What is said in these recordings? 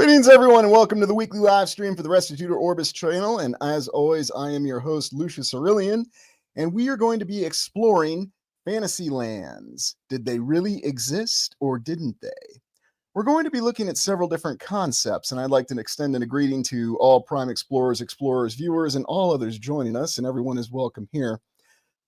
Greetings, everyone, and welcome to the weekly live stream for the Restitutor Orbis channel. And as always, I am your host, Lucius Aurelian, and we are going to be exploring fantasy lands. Did they really exist, or didn't they? We're going to be looking at several different concepts, and I'd like to extend a greeting to all Prime Explorers, viewers, and all others joining us, and everyone is welcome here.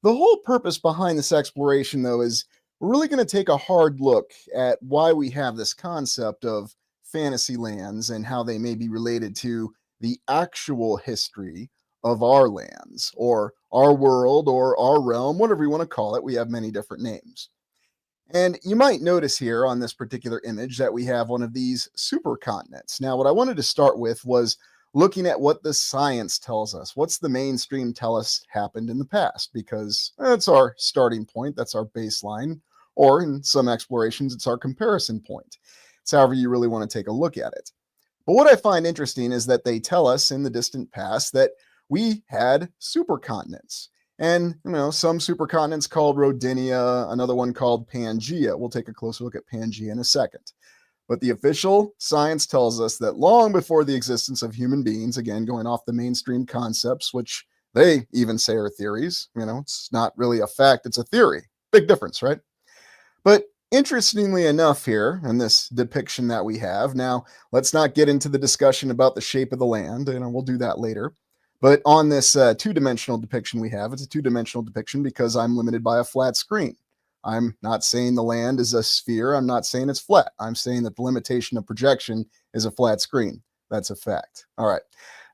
The whole purpose behind this exploration, though, is we're really going to take a hard look at why we have this concept of fantasy lands and how they may be related to the actual history of our lands or our world or our realm, whatever you want to call it. We have many different names. And you might notice here on this particular image that we have one of these supercontinents. Now, what I wanted to start with was looking at what the science tells us. What's the mainstream tell us happened in the past? Because that's our starting point. That's our baseline. Or in some explorations, it's our comparison point. It's however you really want to take a look at it. But what I find interesting is that they tell us in the distant past that we had supercontinents. And, some supercontinents called Rodinia, another one called Pangaea. We'll take a closer look at Pangaea in a second. But the official science tells us that long before the existence of human beings, again, going off the mainstream concepts, which they even say are theories, it's not really a fact, it's a theory. Big difference, right? But interestingly enough here, in this depiction that we have, now let's not get into the discussion about the shape of the land, and we'll do that later. But on this two-dimensional depiction we have, it's a two-dimensional depiction because I'm limited by a flat screen. I'm not saying the land is a sphere. I'm not saying it's flat. I'm saying that the limitation of projection is a flat screen. That's a fact. All right.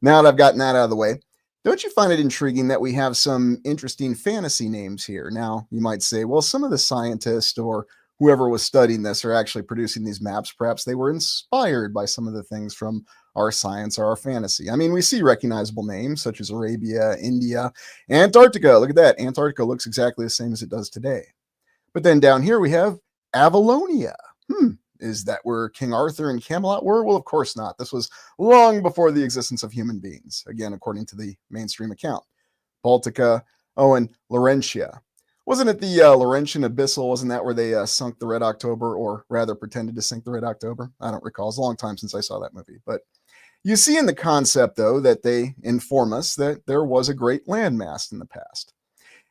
Now that I've gotten that out of the way, don't you find it intriguing that we have some interesting fantasy names here? Now, you might say, well, some of the scientists or whoever was studying this are actually producing these maps. Perhaps they were inspired by some of the things from our science or our fantasy. I mean, we see recognizable names such as Arabia, India, Antarctica. Look at that. Antarctica looks exactly the same as it does today. But then down here we have Avalonia. Is that where King Arthur and Camelot were? Well, of course not. This was long before the existence of human beings, again, according to the mainstream account. Baltica, and Laurentia. Wasn't it the Laurentian Abyssal? Wasn't that where they sunk the Red October, or rather pretended to sink the Red October? I don't recall. It's a long time since I saw that movie. But you see in the concept, though, that they inform us that there was a great landmass in the past.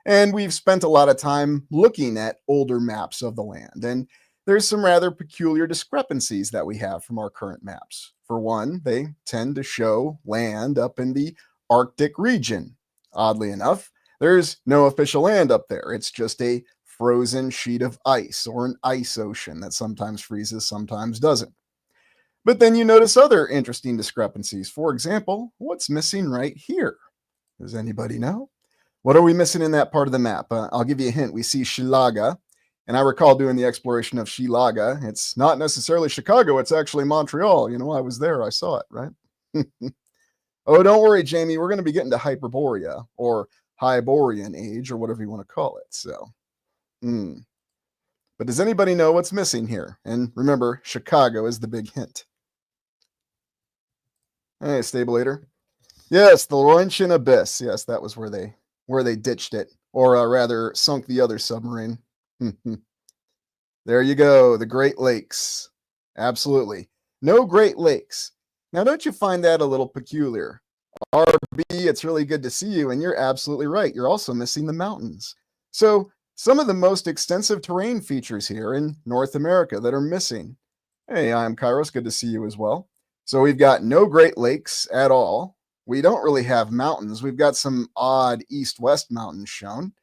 And we've spent a lot of time looking at older maps of the land. And there's some rather peculiar discrepancies that we have from our current maps. For one, they tend to show land up in the Arctic region. Oddly enough, there's no official land up there. It's just a frozen sheet of ice or an ice ocean that sometimes freezes, sometimes doesn't. But then you notice other interesting discrepancies. For example, what's missing right here? Does anybody know? What are we missing in that part of the map? I'll give you a hint. We see Shilaga. And I recall doing the exploration of Shilaga. It's not necessarily Chicago. It's actually Montreal. I was there. I saw it, right? Oh, don't worry, Jamie. We're going to be getting to Hyperborea or Hyborian age or whatever you want to call it. So, But does anybody know what's missing here? And remember, Chicago is the big hint. Hey, Stabulator. Yes, the Laurentian Abyss. Yes, that was where they ditched it, or rather sunk the other submarine. There you go, the Great Lakes. Absolutely. No Great Lakes. Now, don't you find that a little peculiar? RB, it's really good to see you, and you're absolutely right. You're also missing the mountains. So, some of the most extensive terrain features here in North America that are missing. Hey, I'm Kairos. Good to see you as well. So, we've got no Great Lakes at all. We don't really have mountains. We've got some odd east-west mountains shown.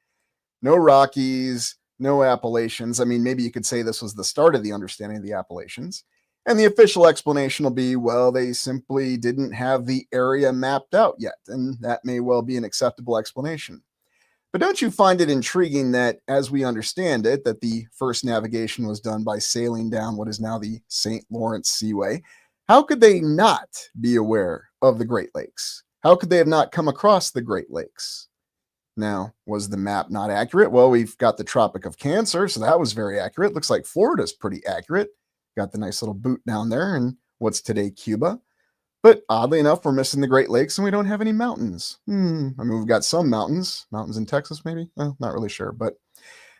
No Rockies, no Appalachians. I mean, maybe you could say this was the start of the understanding of the Appalachians. And the official explanation will be, well, they simply didn't have the area mapped out yet. And that may well be an acceptable explanation. But don't you find it intriguing that, as we understand it, that the first navigation was done by sailing down what is now the St. Lawrence Seaway? How could they not be aware of the Great Lakes? How could they have not come across the Great Lakes? Now, was the map not accurate? Well, we've got the Tropic of Cancer, so that was very accurate. Looks like Florida's pretty accurate. Got the nice little boot down there in what's today Cuba. But oddly enough, we're missing the Great Lakes and we don't have any mountains. I mean, we've got some mountains. Mountains in Texas, maybe? Well, not really sure. But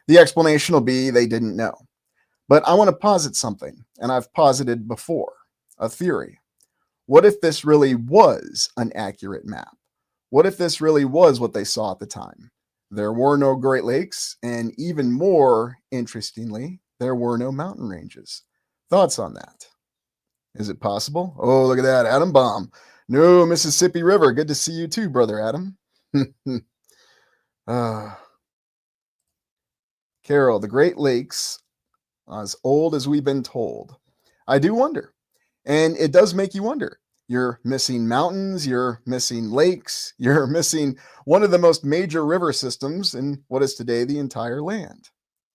the explanation will be they didn't know. But I want to posit something, and I've posited before, a theory. What if this really was an accurate map? What if this really was what they saw at the time? There were no Great Lakes, and even more interestingly, there were no mountain ranges. Thoughts on that? Is it possible? Oh, look at that, Atom Bomb. No Mississippi River. Good to see you too, brother Adam. Carol, the Great Lakes, as old as we've been told. I do wonder. And it does make you wonder. You're missing mountains, you're missing lakes, you're missing one of the most major river systems in what is today the entire land.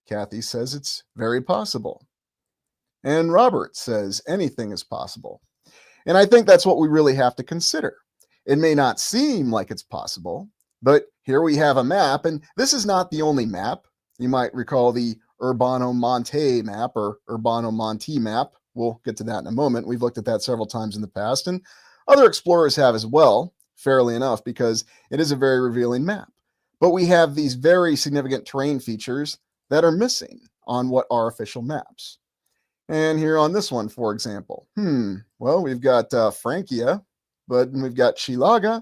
Kathy says it's very possible. And Robert says anything is possible. And I think that's what we really have to consider. It may not seem like it's possible, but here we have a map, and this is not the only map. You might recall the Urbano Monte map or Urbano Monte map. We'll get to that in a moment. We've looked at that several times in the past, and other explorers have as well, fairly enough, because it is a very revealing map. But we have these very significant terrain features that are missing on what are official maps. And here on this one, for example, well, we've got Francia, but we've got Chilaga,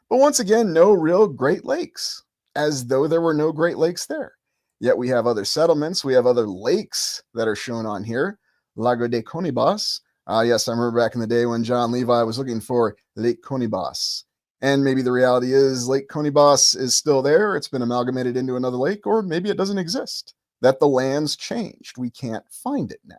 but once again, no real Great Lakes, as though there were no Great Lakes there. Yet we have other settlements, we have other lakes that are shown on here. Lago de Conibas. Yes, I remember back in the day when John Levi was looking for Lake Conibas. And maybe the reality is Lake Conibas is still there, it's been amalgamated into another lake, or maybe it doesn't exist, that the land's changed. We can't find it now.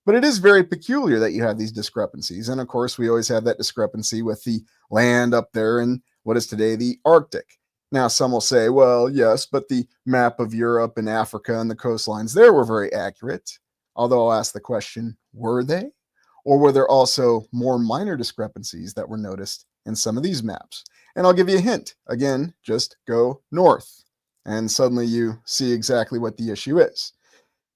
But it is very peculiar that you have these discrepancies. And of course, we always have that discrepancy with the land up there in what is today the Arctic. Now, some will say, well, yes, but the map of Europe and Africa and the coastlines there were very accurate. Although I'll ask the question, were they? Or were there also more minor discrepancies that were noticed in some of these maps? And I'll give you a hint. Again, just go north. And suddenly you see exactly what the issue is.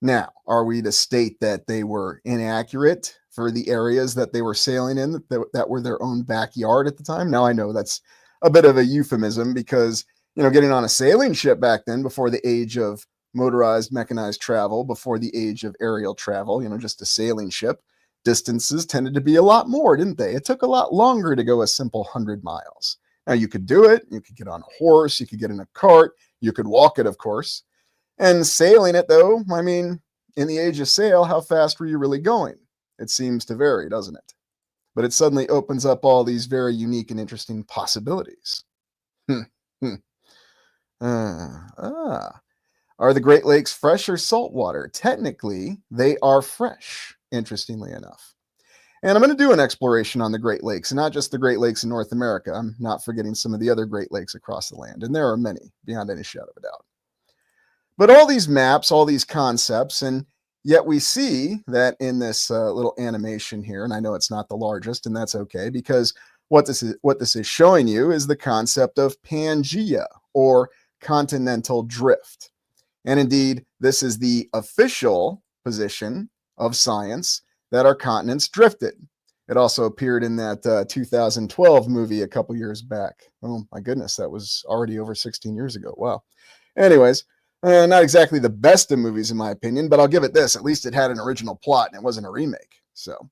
Now, are we to state that they were inaccurate for the areas that they were sailing in, that were their own backyard at the time? Now, I know that's a bit of a euphemism because, getting on a sailing ship back then, before the age of motorized mechanized travel, before the age of aerial travel, just a sailing ship, distances tended to be a lot more, didn't they? It took a lot longer to go a simple 100 miles. Now, you could do it. You could get on a horse. You could get in a cart. You could walk it, of course. And sailing it, though, I mean, in the age of sail, how fast were you really going? It seems to vary, doesn't it? But it suddenly opens up all these very unique and interesting possibilities. Are the Great Lakes fresh or saltwater? Technically, they are fresh, interestingly enough. And I'm going to do an exploration on the Great Lakes, and not just the Great Lakes in North America. I'm not forgetting some of the other Great Lakes across the land, and there are many, beyond any shadow of a doubt. But all these maps, all these concepts, and yet we see that in this little animation here, and I know it's not the largest, and that's okay, because what this is showing you is the concept of Pangea, or continental drift. And indeed, this is the official position of science that our continents drifted. It also appeared in that 2012 movie a couple years back. Oh my goodness, that was already over 16 years ago. Wow. Anyways, not exactly the best of movies in my opinion, but I'll give it this. At least it had an original plot and it wasn't a remake. So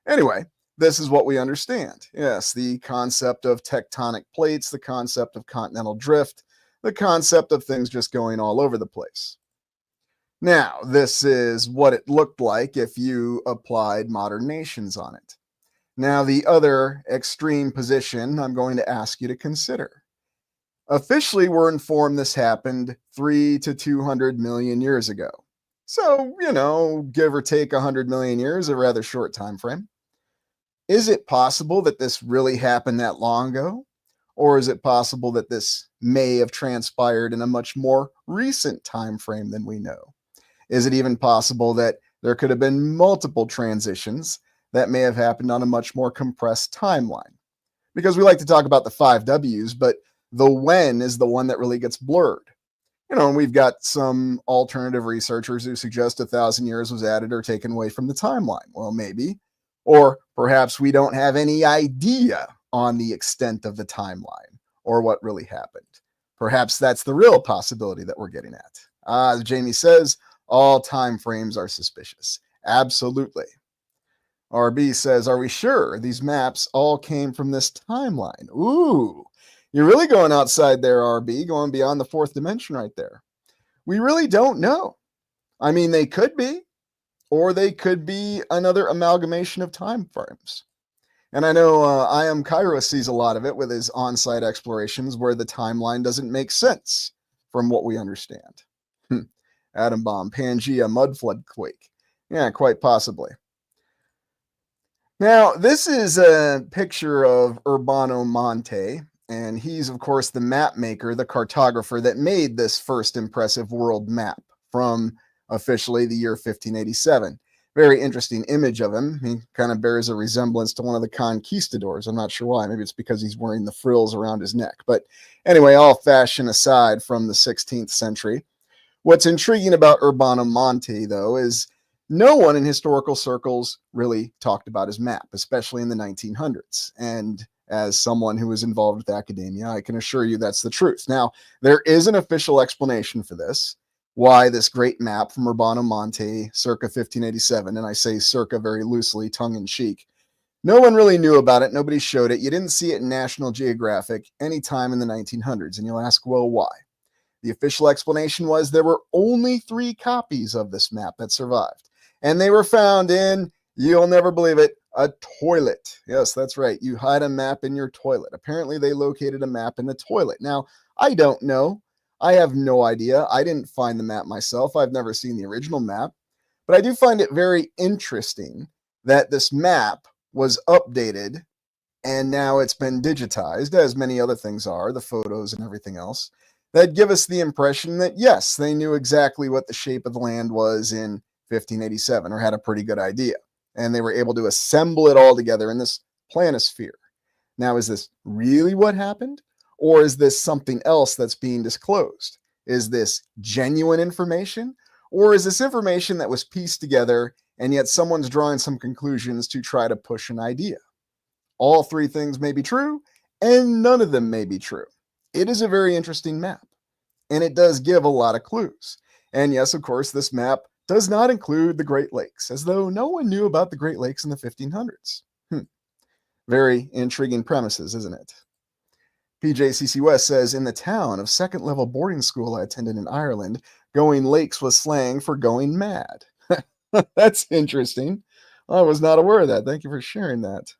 anyway, this is what we understand. Yes, the concept of tectonic plates, the concept of continental drift, the concept of things just going all over the place. Now, this is what it looked like if you applied modern nations on it. Now, the other extreme position I'm going to ask you to consider. Officially, we're informed this happened 300 to 200 million years ago. So, give or take 100 million years, a rather short time frame. Is it possible that this really happened that long ago? Or is it possible that this may have transpired in a much more recent time frame than we know? Is it even possible that there could have been multiple transitions that may have happened on a much more compressed timeline? Because we like to talk about the 5 W's, but the when is the one that really gets blurred. And we've got some alternative researchers who suggest 1,000 years was added or taken away from the timeline. Well, maybe. Or perhaps we don't have any idea on the extent of the timeline or what really happened. Perhaps that's the real possibility that we're getting at. As Jamie says, all time frames are suspicious. Absolutely. RB says, are we sure these maps all came from this timeline? Ooh, you're really going outside there, RB, going beyond the fourth dimension right there. We really don't know. I mean, they could be, or they could be another amalgamation of time frames. And I know I Am Cairo sees a lot of it with his on-site explorations where the timeline doesn't make sense from what we understand. Atom bomb, Pangea, mud flood quake. Yeah, quite possibly. Now, this is a picture of Urbano Monte, and he's, of course, the map maker, the cartographer that made this first impressive world map from officially the year 1587. Very interesting image of him. He kind of bears a resemblance to one of the conquistadors. I'm not sure why. Maybe it's because he's wearing the frills around his neck. But anyway, all fashion aside from the 16th century, what's intriguing about Urbano Monte, though, is no one in historical circles really talked about his map, especially in the 1900s. And as someone who is involved with academia, I can assure you that's the truth. Now, there is an official explanation for this, why this great map from Urbano Monte, circa 1587, and I say circa very loosely, tongue-in-cheek, no one really knew about it. Nobody showed it. You didn't see it in National Geographic anytime in the 1900s. And you'll ask, well, why? The official explanation was there were only 3 copies of this map that survived. And they were found in, you'll never believe it, a toilet. Yes, that's right. You hide a map in your toilet. Apparently, they located a map in the toilet. Now, I don't know. I have no idea. I didn't find the map myself. I've never seen the original map. But I do find it very interesting that this map was updated and now it's been digitized, as many other things are, the photos and everything else, that give us the impression that, yes, they knew exactly what the shape of the land was in 1587 or had a pretty good idea. And they were able to assemble it all together in this planisphere. Now, is this really what happened? Or is this something else that's being disclosed? Is this genuine information? Or is this information that was pieced together and yet someone's drawing some conclusions to try to push an idea? All 3 things may be true, and none of them may be true. It is a very interesting map, and it does give a lot of clues. And yes, of course, this map does not include the Great Lakes, as though no one knew about the Great Lakes in the 1500s. Very intriguing premises, isn't it? PJCC West says, in the town of second-level boarding school I attended in Ireland, going lakes was slang for going mad. That's interesting. I was not aware of that. Thank you for sharing that.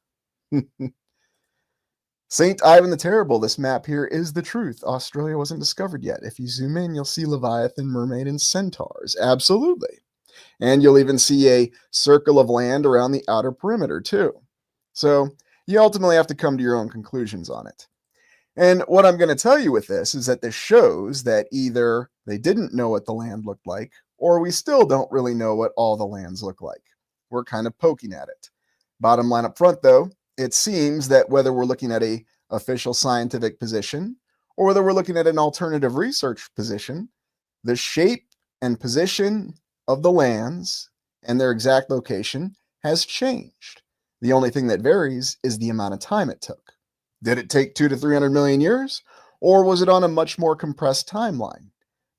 St. Ivan the Terrible, this map here is the truth. Australia wasn't discovered yet. If you zoom in, you'll see Leviathan, Mermaid, and Centaurs. Absolutely. And you'll even see a circle of land around the outer perimeter, too. So you ultimately have to come to your own conclusions on it. And what I'm going to tell you with this is that this shows that either they didn't know what the land looked like, or we still don't really know what all the lands look like. We're kind of poking at it. Bottom line up front, though, it seems that whether we're looking at an official scientific position or whether we're looking at an alternative research position, the shape and position of the lands and their exact location has changed. The only thing that varies is the amount of time it took. Did it take 200 to 300 million years? Or was it on a much more compressed timeline?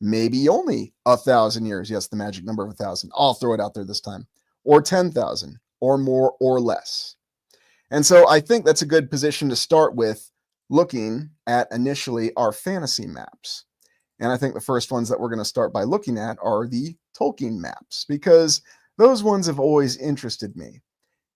Maybe only 1,000 years. Yes, the magic number of 1,000. I'll throw it out there this time. Or 10,000, or more or less. And so I think that's a good position to start with, looking at initially our fantasy maps. And I think the first ones that we're going to start by looking at are the Tolkien maps, because those ones have always interested me.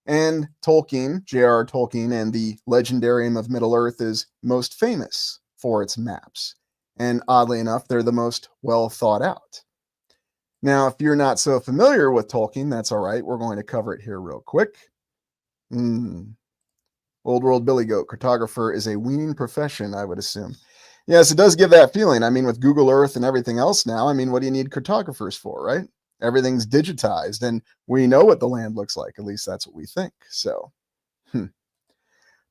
And Tolkien, J.R.R. Tolkien, and the Legendarium of Middle-earth is most famous for its maps. And oddly enough, they're the most well thought out. Now, if you're not so familiar with Tolkien, that's all right. We're going to cover it here real quick. Old World Billy Goat, cartographer is a weaning profession, I would assume. Yes, it does give that feeling. I mean, with Google Earth and everything else now, I mean, what do you need cartographers for, right? Everything's digitized, and we know what the land looks like. At least that's what we think. So,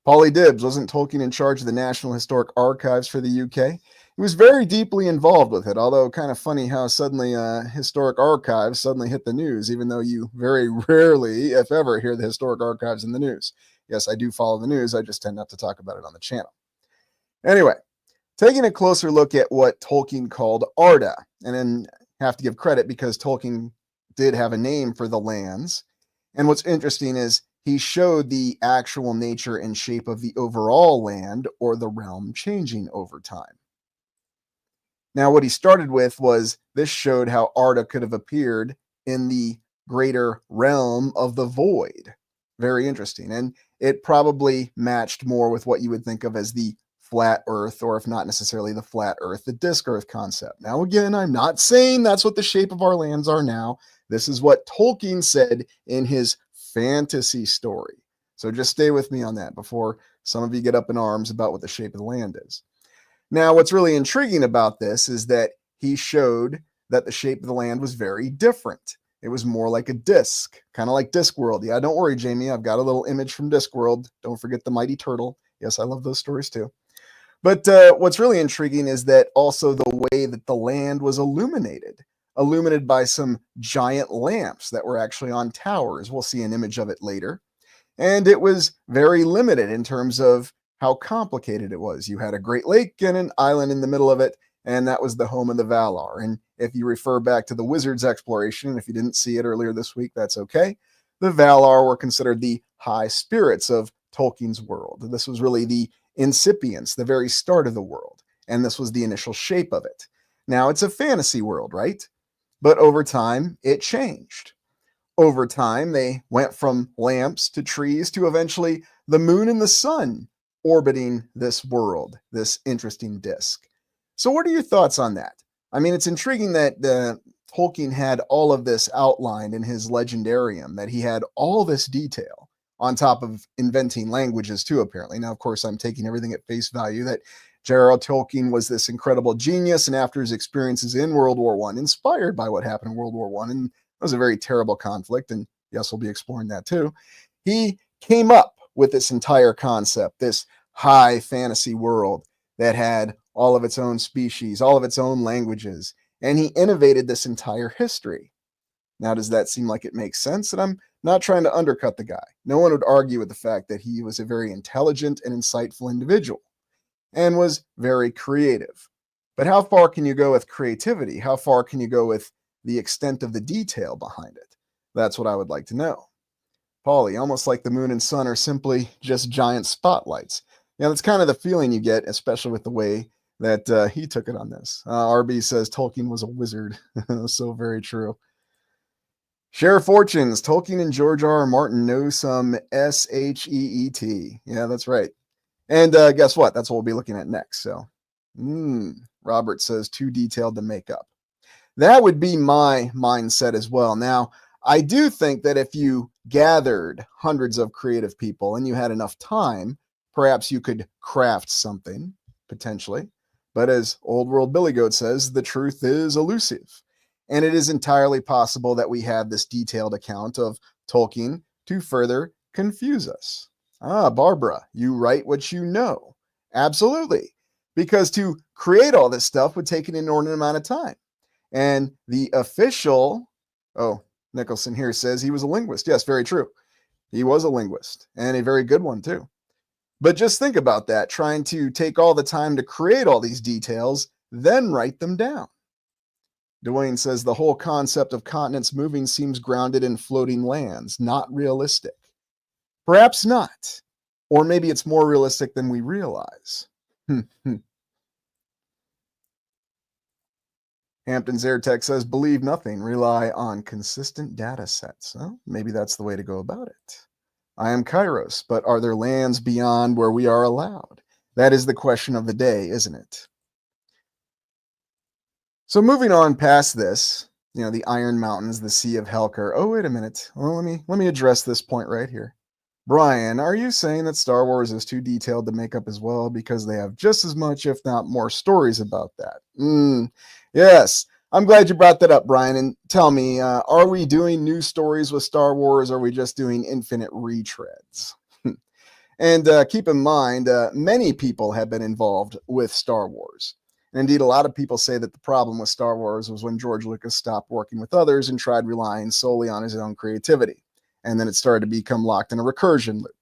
Polly Dibbs, wasn't Tolkien in charge of the National Historic Archives for the UK? He was very deeply involved with it, although kind of funny how suddenly historic archives suddenly hit the news, even though you very rarely, if ever, hear the historic archives in the news. Yes, I do follow the news. I just tend not to talk about it on the channel. Anyway, taking a closer look at what Tolkien called Arda, and then have to give credit because Tolkien did have a name for the lands. And what's interesting is he showed the actual nature and shape of the overall land or the realm changing over time. Now, what he started with was this showed how Arda could have appeared in the greater realm of the void. Very interesting. And it probably matched more with what you would think of as the flat earth, or if not necessarily the flat earth, the disk earth concept. Now, again, I'm not saying that's what the shape of our lands are now. This is what Tolkien said in his fantasy story. So just stay with me on that before some of you get up in arms about what the shape of the land is. Now, what's really intriguing about this is that he showed that the shape of the land was very different. It was more like a disc, kind of like Discworld. Yeah, don't worry, Jamie. I've got a little image from Discworld. Don't forget the mighty turtle. Yes, I love those stories too. But what's really intriguing is that also the way that the land was illuminated by some giant lamps that were actually on towers. We'll see an image of it later. And it was very limited in terms of how complicated it was. You had a great lake and an island in the middle of it, and that was the home of the Valar. And if you refer back to the Wizards exploration, if you didn't see it earlier this week, that's okay. The Valar were considered the high spirits of Tolkien's world. This was really the incipience, the very start of the world, and this was the initial shape of it. Now, it's a fantasy world, right? But over time, it changed. Over time, they went from lamps to trees to eventually the moon and the sun orbiting this world, this interesting disk. So what are your thoughts on that? I mean, it's intriguing that Tolkien had all of this outlined in his legendarium, that he had all this detail on top of inventing languages too, apparently. Now, of course, I'm taking everything at face value that J.R.R. Tolkien was this incredible genius, and after his experiences in World War I, inspired by what happened in World War I, and it was a very terrible conflict, and yes, we'll be exploring that too, he came up with this entire concept, this high fantasy world that had all of its own species, all of its own languages, and he innovated this entire history. Now, does that seem like it makes sense? And I'm not trying to undercut the guy. No one would argue with the fact that he was a very intelligent and insightful individual and was very creative. But how far can you go with creativity? How far can you go with the extent of the detail behind it? That's what I would like to know. Paulie, almost like the moon and sun are simply just giant spotlights. Yeah, that's kind of the feeling you get, especially with the way that he took it on this. RB says Tolkien was a wizard. So very true. Share fortunes. Tolkien and George R. R. Martin know some SHEET. Yeah, that's right. And guess what? That's what we'll be looking at next. So, Robert says too detailed to make up. That would be my mindset as well. Now, I do think that if you gathered hundreds of creative people and you had enough time, perhaps you could craft something, potentially. But as Old World Billy Goat says, the truth is elusive. And it is entirely possible that we have this detailed account of Tolkien to further confuse us. Barbara, you write what you know. Absolutely. Because to create all this stuff would take an inordinate amount of time. And the official, Nicholson here says he was a linguist. Yes, very true. He was a linguist, and a very good one too. But just think about that, trying to take all the time to create all these details, then write them down. Dwayne says the whole concept of continents moving seems grounded in floating lands, not realistic. Perhaps not. Or maybe it's more realistic than we realize. Hampton's AirTech says, believe nothing, rely on consistent data sets. Well, maybe that's the way to go about it. I am Kairos, but are there lands beyond where we are allowed? That is the question of the day, isn't it? So moving on past this, the Iron Mountains, the Sea of Helker. Oh, wait a minute. Well, let me address this point right here. Brian, are you saying that Star Wars is too detailed to make up as well because they have just as much, if not more, stories about that? Yes. I'm glad you brought that up, Brian. And tell me, are we doing new stories with Star Wars, or are we just doing infinite retreads? And keep in mind, many people have been involved with Star Wars. And indeed, a lot of people say that the problem with Star Wars was when George Lucas stopped working with others and tried relying solely on his own creativity. And then it started to become locked in a recursion loop.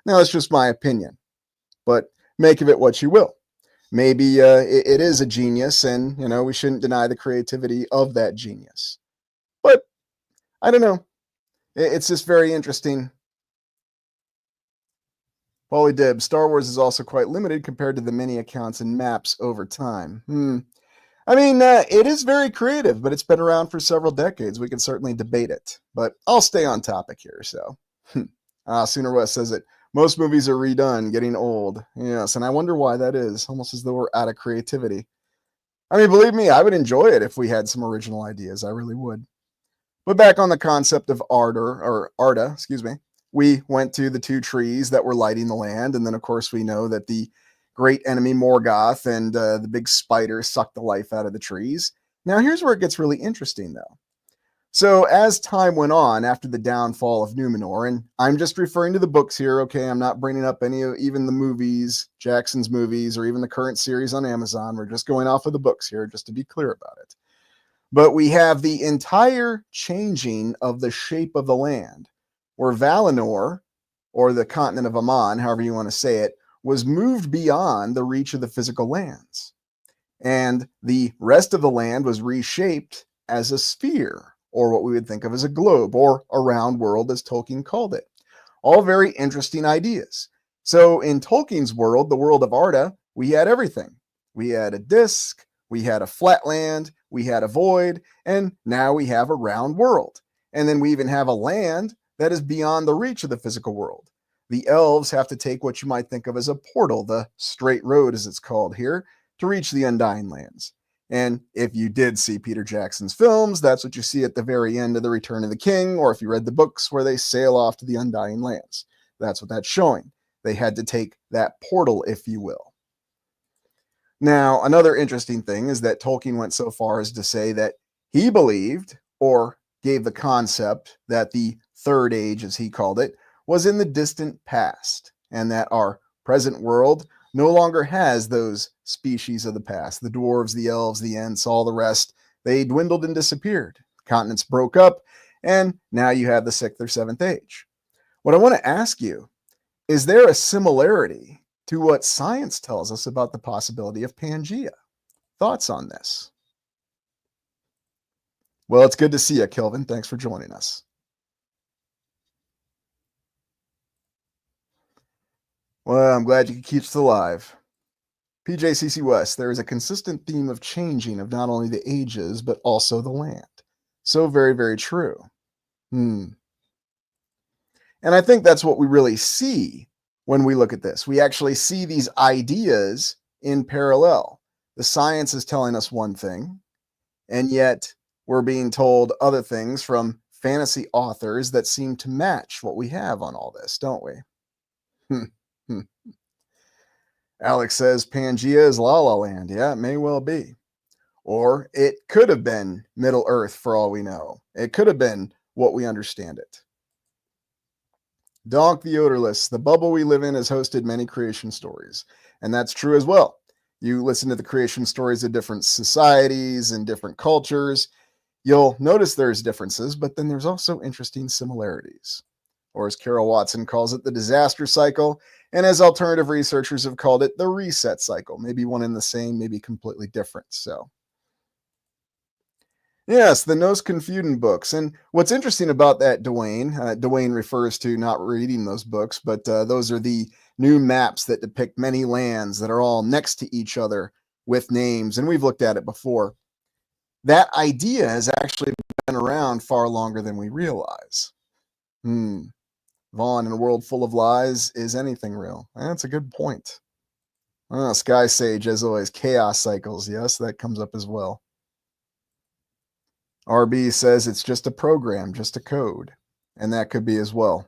Now, that's just my opinion, but make of it what you will. Maybe it is a genius, and, we shouldn't deny the creativity of that genius. But I don't know. It's just very interesting Paulie Dib, Star Wars is also quite limited compared to the many accounts and maps over time. I mean, it is very creative, but it's been around for several decades. We can certainly debate it, but I'll stay on topic here. So, Sooner West says it. Most movies are redone, getting old. Yes, and I wonder why that is. Almost as though we're out of creativity. I mean, believe me, I would enjoy it if we had some original ideas. I really would. But back on the concept of Arda, excuse me, we went to the two trees that were lighting the land, and then of course we know that the great enemy Morgoth and the big spider sucked the life out of the trees. Now here's where it gets really interesting, though. So as time went on after the downfall of Numenor, and I'm just referring to the books here, okay? I'm not bringing up any of even the movies, Jackson's movies, or even the current series on Amazon. We're just going off of the books here, just to be clear about it. But we have the entire changing of the shape of the land, where Valinor, or the continent of Aman, however you want to say it, was moved beyond the reach of the physical lands. And the rest of the land was reshaped as a sphere, or what we would think of as a globe, or a round world, as Tolkien called it. All very interesting ideas. So in Tolkien's world, the world of Arda, we had everything. We had a disk, we had a flat land, we had a void, and now we have a round world. And then we even have a land that is beyond the reach of the physical world. The elves have to take what you might think of as a portal, the straight road as it's called here, to reach the Undying Lands. And if you did see Peter Jackson's films, that's what you see at the very end of The Return of the King, or if you read the books where they sail off to the Undying Lands. That's what that's showing. They had to take that portal, if you will. Now, another interesting thing is that Tolkien went so far as to say that he believed, or gave the concept, that the Third Age, as he called it, was in the distant past, and that our present world no longer has those species of the past. The dwarves, the elves, the Ents, all the rest, they dwindled and disappeared. Continents broke up, and now you have the Sixth or Seventh Age. What I want to ask you, is there a similarity to what science tells us about the possibility of Pangea? Thoughts on this? Well, it's good to see you, Kelvin. Thanks for joining us. Well, I'm glad you could keep us alive. PJCC West, there is a consistent theme of changing of not only the ages, but also the land. So very, very true. And I think that's what we really see when we look at this. We actually see these ideas in parallel. The science is telling us one thing, and yet we're being told other things from fantasy authors that seem to match what we have on all this, don't we? Alex says Pangea is La La Land. Yeah, it may well be. Or it could have been Middle Earth for all we know. It could have been what we understand it. Donk the Odorless, the bubble we live in has hosted many creation stories. And that's true as well. You listen to the creation stories of different societies and different cultures, you'll notice there's differences, but then there's also interesting similarities. Or as Carol Watson calls it, the disaster cycle, and as alternative researchers have called it, the reset cycle. Maybe one and the same, maybe completely different. So yes, the Nos Confuden books. And what's interesting about that, Dwayne refers to not reading those books, but those are the new maps that depict many lands that are all next to each other with names. And we've looked at it before. That idea has actually been around far longer than we realize. Vaughn, in a world full of lies, is anything real? That's a good point. Sky Sage, as always, chaos cycles. Yes, that comes up as well. RB says it's just a program, just a code, and that could be as well.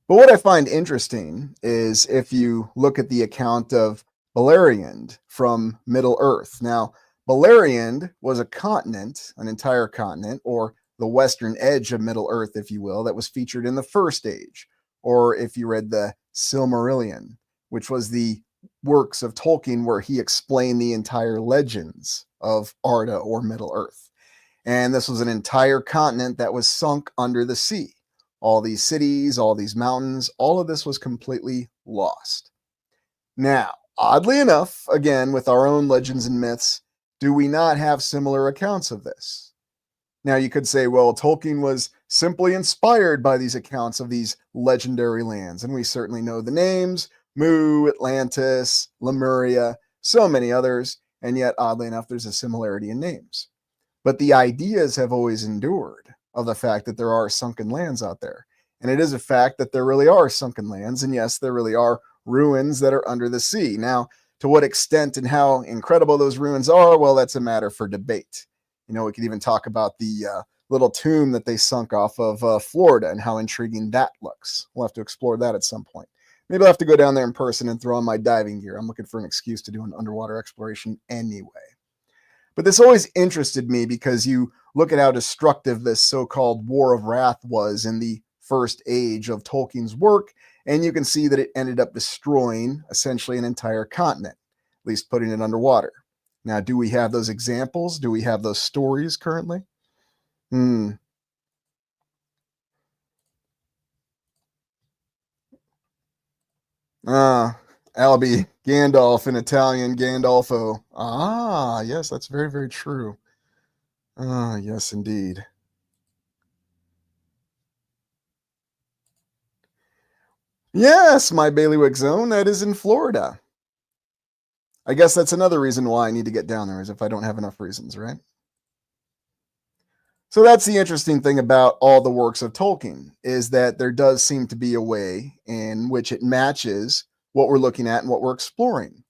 But what I find interesting is if you look at the account of Beleriand from Middle Earth. Now, Beleriand was a continent, an entire continent, or the western edge of Middle Earth, if you will, that was featured in the First Age, or if you read the Silmarillion, which was the works of Tolkien where he explained the entire legends of Arda or Middle Earth. And this was an entire continent that was sunk under the sea. All these cities, all these mountains, all of this was completely lost. Now, oddly enough, again, with our own legends and myths, do we not have similar accounts of this? Now, you could say, well, Tolkien was simply inspired by these accounts of these legendary lands. And we certainly know the names: Mu, Atlantis, Lemuria, so many others. And yet, oddly enough, there's a similarity in names. But the ideas have always endured of the fact that there are sunken lands out there. And it is a fact that there really are sunken lands. And yes, there really are ruins that are under the sea. Now, to what extent and how incredible those ruins are, well, that's a matter for debate. We could even talk about the little tomb that they sunk off of Florida and how intriguing that looks. We'll have to explore that at some point. Maybe I'll have to go down there in person and throw on my diving gear. I'm looking for an excuse to do an underwater exploration anyway. But this always interested me because you look at how destructive this so-called War of Wrath was in the first age of Tolkien's work, and you can see that it ended up destroying essentially an entire continent, at least putting it underwater. Now, do we have those examples? Do we have those stories currently? Albie, Gandalf in Italian, Gandolfo. Ah, yes, that's very, very true. Ah, yes, indeed. Yes, my bailiwick zone, that is in Florida. I guess that's another reason why I need to get down there, is if I don't have enough reasons, right? So that's the interesting thing about all the works of Tolkien, is that there does seem to be a way in which it matches what we're looking at and what we're exploring.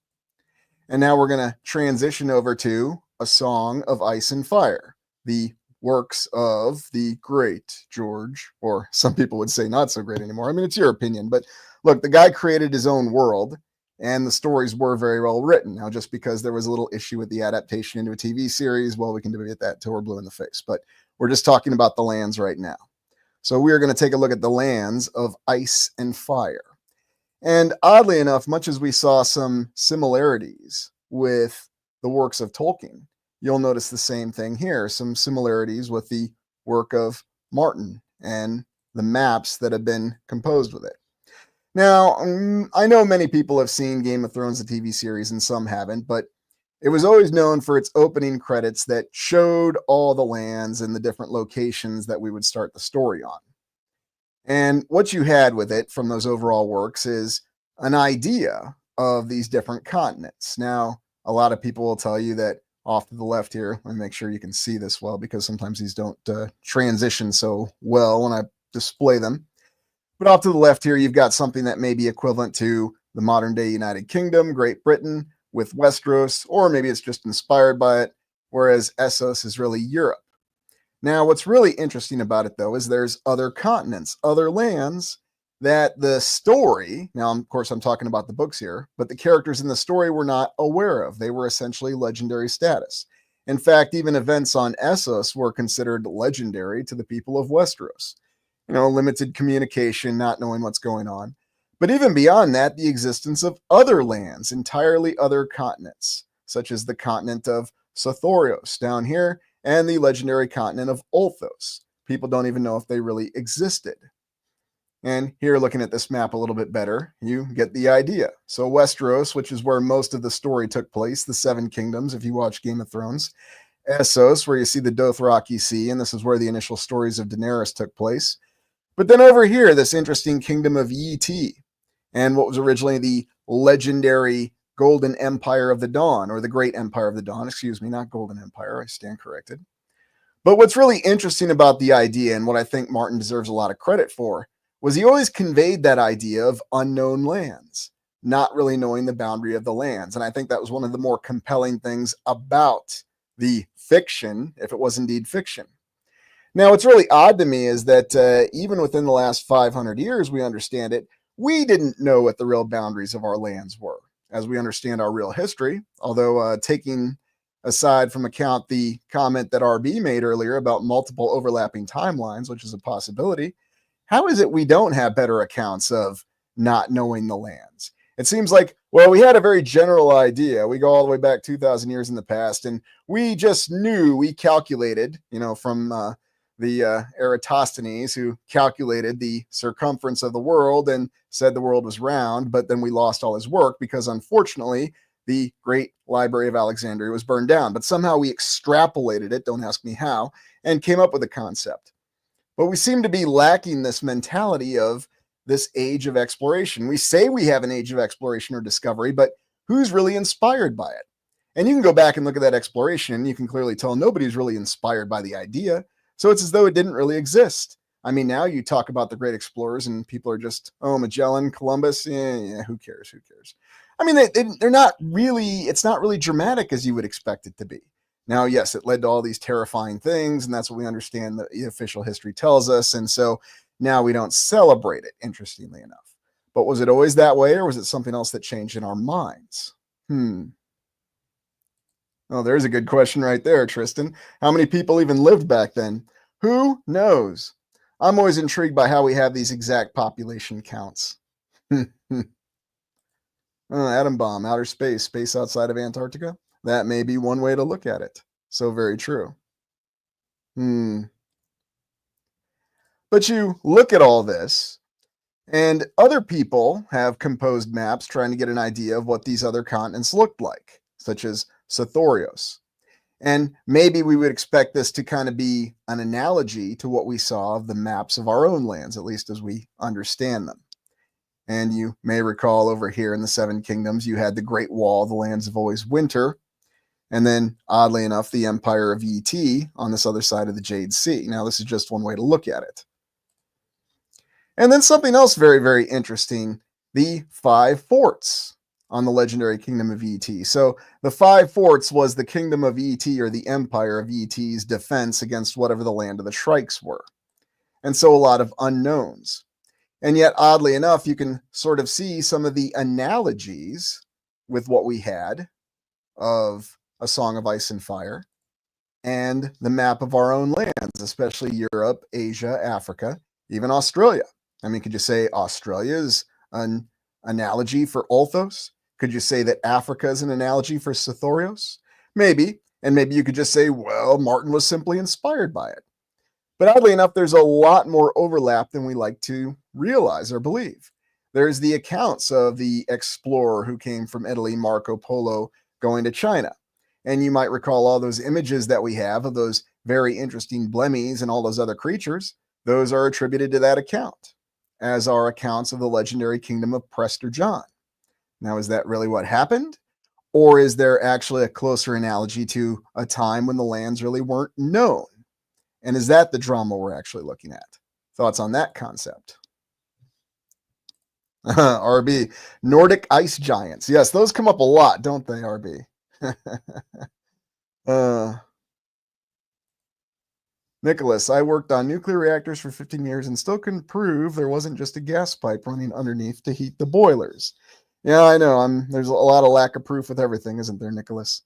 And now we're going to transition over to A Song of Ice and Fire, the works of the great George, or some people would say not so great anymore. I mean, it's your opinion, but look, the guy created his own world, and the stories were very well written. Now, just because there was a little issue with the adaptation into a TV series, well, we can debate that till we're blue in the face, but we're just talking about the lands right now. So we are going to take a look at the lands of Ice and Fire. And oddly enough, much as we saw some similarities with the works of Tolkien, you'll notice the same thing here, some similarities with the work of Martin and the maps that have been composed with it. Now, I know many people have seen Game of Thrones, the TV series, and some haven't, but it was always known for its opening credits that showed all the lands and the different locations that we would start the story on. And what you had with it from those overall works is an idea of these different continents. Now, a lot of people will tell you that off to the left here, let me make sure you can see this well, because sometimes these don't transition so well when I display them. But off to the left here, you've got something that may be equivalent to the modern day United Kingdom, Great Britain, with Westeros, or maybe it's just inspired by it, whereas Essos is really Europe. Now, what's really interesting about it, though, is there's other continents, other lands that the story, now, of course, I'm talking about the books here, but the characters in the story were not aware of. They were essentially legendary status. In fact, even events on Essos were considered legendary to the people of Westeros. Limited communication, not knowing what's going on. But even beyond that, the existence of other lands, entirely other continents, such as the continent of Sothorios down here, and the legendary continent of Ulthos. People don't even know if they really existed. And here, looking at this map a little bit better, you get the idea. So Westeros, which is where most of the story took place, the Seven Kingdoms, if you watch Game of Thrones. Essos, where you see the Dothraki Sea, and this is where the initial stories of Daenerys took place. But then over here, this interesting kingdom of Yi, and what was originally the legendary Golden Empire of the Dawn, or the Great Empire of the Dawn, excuse me, not Golden Empire, I stand corrected. But what's really interesting about the idea, and what I think Martin deserves a lot of credit for, was he always conveyed that idea of unknown lands, not really knowing the boundary of the lands. And I think that was one of the more compelling things about the fiction, if it was indeed fiction. Now, what's really odd to me is that even within the last 500 years, we understand it, we didn't know what the real boundaries of our lands were, as we understand our real history. Although taking aside from account the comment that RB made earlier about multiple overlapping timelines, which is a possibility, how is it we don't have better accounts of not knowing the lands? It seems like, well, we had a very general idea. We go all the way back 2,000 years in the past, and we just knew, we calculated, from the Eratosthenes, who calculated the circumference of the world and said the world was round, but then we lost all his work because, unfortunately, the Great Library of Alexandria was burned down. But somehow we extrapolated it, don't ask me how, and came up with a concept. But we seem to be lacking this mentality of this age of exploration. We say we have an age of exploration or discovery, but who's really inspired by it? And you can go back and look at that exploration, and you can clearly tell nobody's really inspired by the idea. So it's as though it didn't really exist. I mean, now you talk about the great explorers, and people are just, oh, Magellan, Columbus, yeah, who cares? Who cares? I mean, they're not really, it's not really dramatic as you would expect it to be. Now, yes, it led to all these terrifying things, and that's what we understand that the official history tells us. And so now we don't celebrate it, interestingly enough. But was it always that way, or was it something else that changed in our minds? Oh, there's a good question right there, Tristan. How many people even lived back then? Who knows? I'm always intrigued by how we have these exact population counts. Atom bomb, outer space, space outside of Antarctica. That may be one way to look at it. So very true. But you look at all this, and other people have composed maps trying to get an idea of what these other continents looked like, such as Sothorios. And maybe we would expect this to kind of be an analogy to what we saw of the maps of our own lands, at least as we understand them. And you may recall over here in the Seven Kingdoms, you had the Great Wall, the lands of always winter, and then, oddly enough, the Empire of ET on this other side of the Jade Sea. Now, this is just one way to look at it. And then something else very, very interesting, the 5 forts on the legendary Kingdom of ET. So the 5 forts was the Kingdom of ET, or the Empire of ET's defense against whatever the land of the Shrikes were. And so a lot of unknowns. And yet, oddly enough, you can sort of see some of the analogies with what we had of A Song of Ice and Fire and the map of our own lands, especially Europe, Asia, Africa, even Australia. I mean, could you say Australia is an analogy for Ulthos? Could you say that Africa is an analogy for Sothorios? Maybe. And maybe you could just say, well, Martin was simply inspired by it. But oddly enough, there's a lot more overlap than we like to realize or believe. There's the accounts of the explorer who came from Italy, Marco Polo, going to China. And you might recall all those images that we have of those very interesting blemmies and all those other creatures. Those are attributed to that account, as are accounts of the legendary kingdom of Prester John. Now, is that really what happened? Or is there actually a closer analogy to a time when the lands really weren't known? And is that the drama we're actually looking at? Thoughts on that concept? RB, Nordic ice giants. Yes, those come up a lot, don't they, RB? Nicholas, I worked on nuclear reactors for 15 years and still couldn't prove there wasn't just a gas pipe running underneath to heat the boilers. Yeah, I know. There's a lot of lack of proof with everything, isn't there, Nicholas?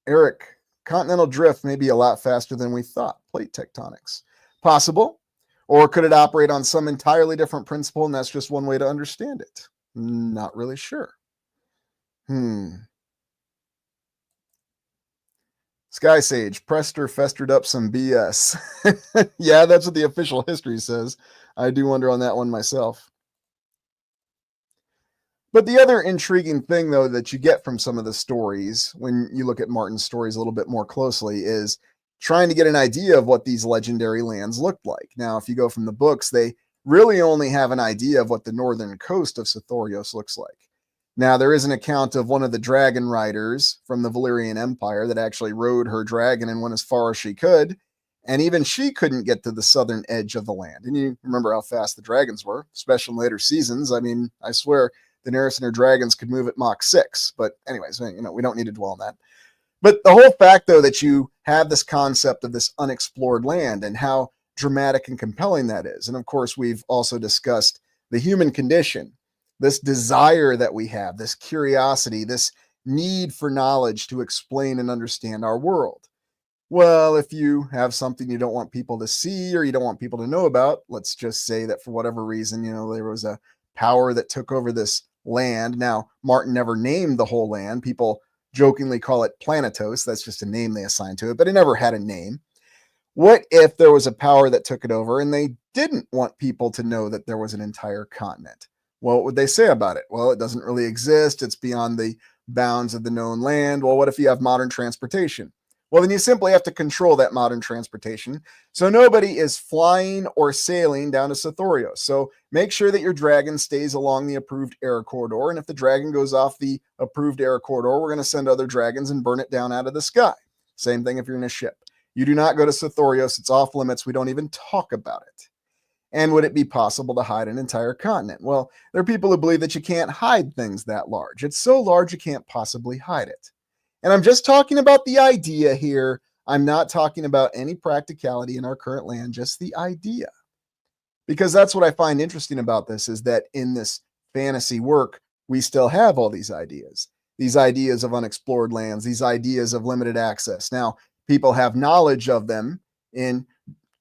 Eric, continental drift may be a lot faster than we thought. Plate tectonics. Possible. Or could it operate on some entirely different principle, and that's just one way to understand it? Not really sure. Sky Sage, Prester festered up some BS. Yeah, that's what the official history says. I do wonder on that one myself. But the other intriguing thing, though, that you get from some of the stories, when you look at Martin's stories a little bit more closely, is trying to get an idea of what these legendary lands looked like. Now, if you go from the books, they really only have an idea of what the northern coast of Sothorios looks like. Now, there is an account of one of the dragon riders from the Valyrian Empire that actually rode her dragon and went as far as she could, and even she couldn't get to the southern edge of the land. And you remember how fast the dragons were, especially in later seasons. I mean, I swear Daenerys and her dragons could move at Mach 6. But anyways, we don't need to dwell on that. But the whole fact, though, that you have this concept of this unexplored land and how dramatic and compelling that is. And of course, we've also discussed the human condition, this desire that we have, this curiosity, this need for knowledge to explain and understand our world. Well, if you have something you don't want people to see or you don't want people to know about, let's just say that for whatever reason, there was a power that took over this land. Now, Martin never named the whole land. People jokingly call it Planetos. That's just a name they assigned to it, but it never had a name. What if there was a power that took it over and they didn't want people to know that there was an entire continent? Well, what would they say about it? Well, it doesn't really exist. It's beyond the bounds of the known land. Well, what if you have modern transportation? Well, then you simply have to control that modern transportation. So nobody is flying or sailing down to Sothorios. So make sure that your dragon stays along the approved air corridor. And if the dragon goes off the approved air corridor, we're going to send other dragons and burn it down out of the sky. Same thing if you're in a ship. You do not go to Sothorios. It's off limits. We don't even talk about it. And would it be possible to hide an entire continent? Well, there are people who believe that you can't hide things that large. It's so large you can't possibly hide it. And I'm just talking about the idea here. I'm not talking about any practicality in our current land, just the idea. Because that's what I find interesting about this, is that in this fantasy work, we still have all these ideas of unexplored lands, these ideas of limited access. Now, people have knowledge of them in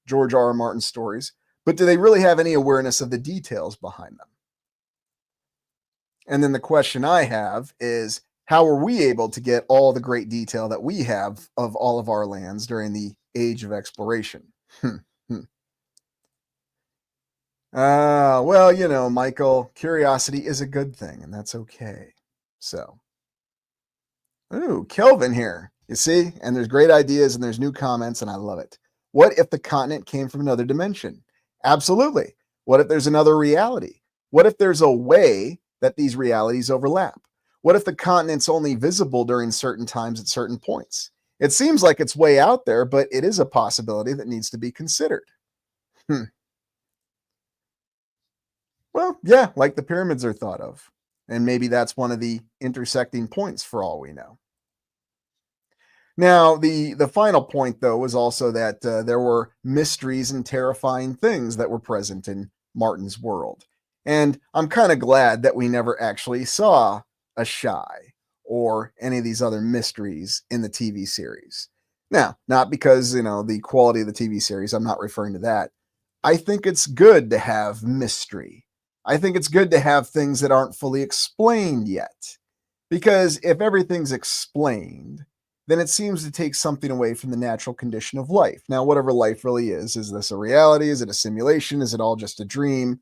George R. R. Martin's stories, but do they really have any awareness of the details behind them? And then the question I have is, how are we able to get all the great detail that we have of all of our lands during the age of exploration? Well, you know, Michael, curiosity is a good thing, and that's okay. So, ooh, Kelvin here. You see? And there's great ideas and there's new comments, and I love it. What if the continent came from another dimension? Absolutely. What if there's another reality? What if there's a way that these realities overlap? What if the continent's only visible during certain times at certain points? It seems like it's way out there, but it is a possibility that needs to be considered. Well, yeah, like the pyramids are thought of. And maybe that's one of the intersecting points for all we know. Now, the final point, though, was also that there were mysteries and terrifying things that were present in Martin's world. And I'm kind of glad that we never actually saw a Shy or any of these other mysteries in the TV series. Now, not because, you know, the quality of the TV series, I'm not referring to that. I think it's good to have mystery. I think it's good to have things that aren't fully explained yet. Because if everything's explained, then it seems to take something away from the natural condition of life. Now, whatever life really is this a reality? Is it a simulation? Is it all just a dream?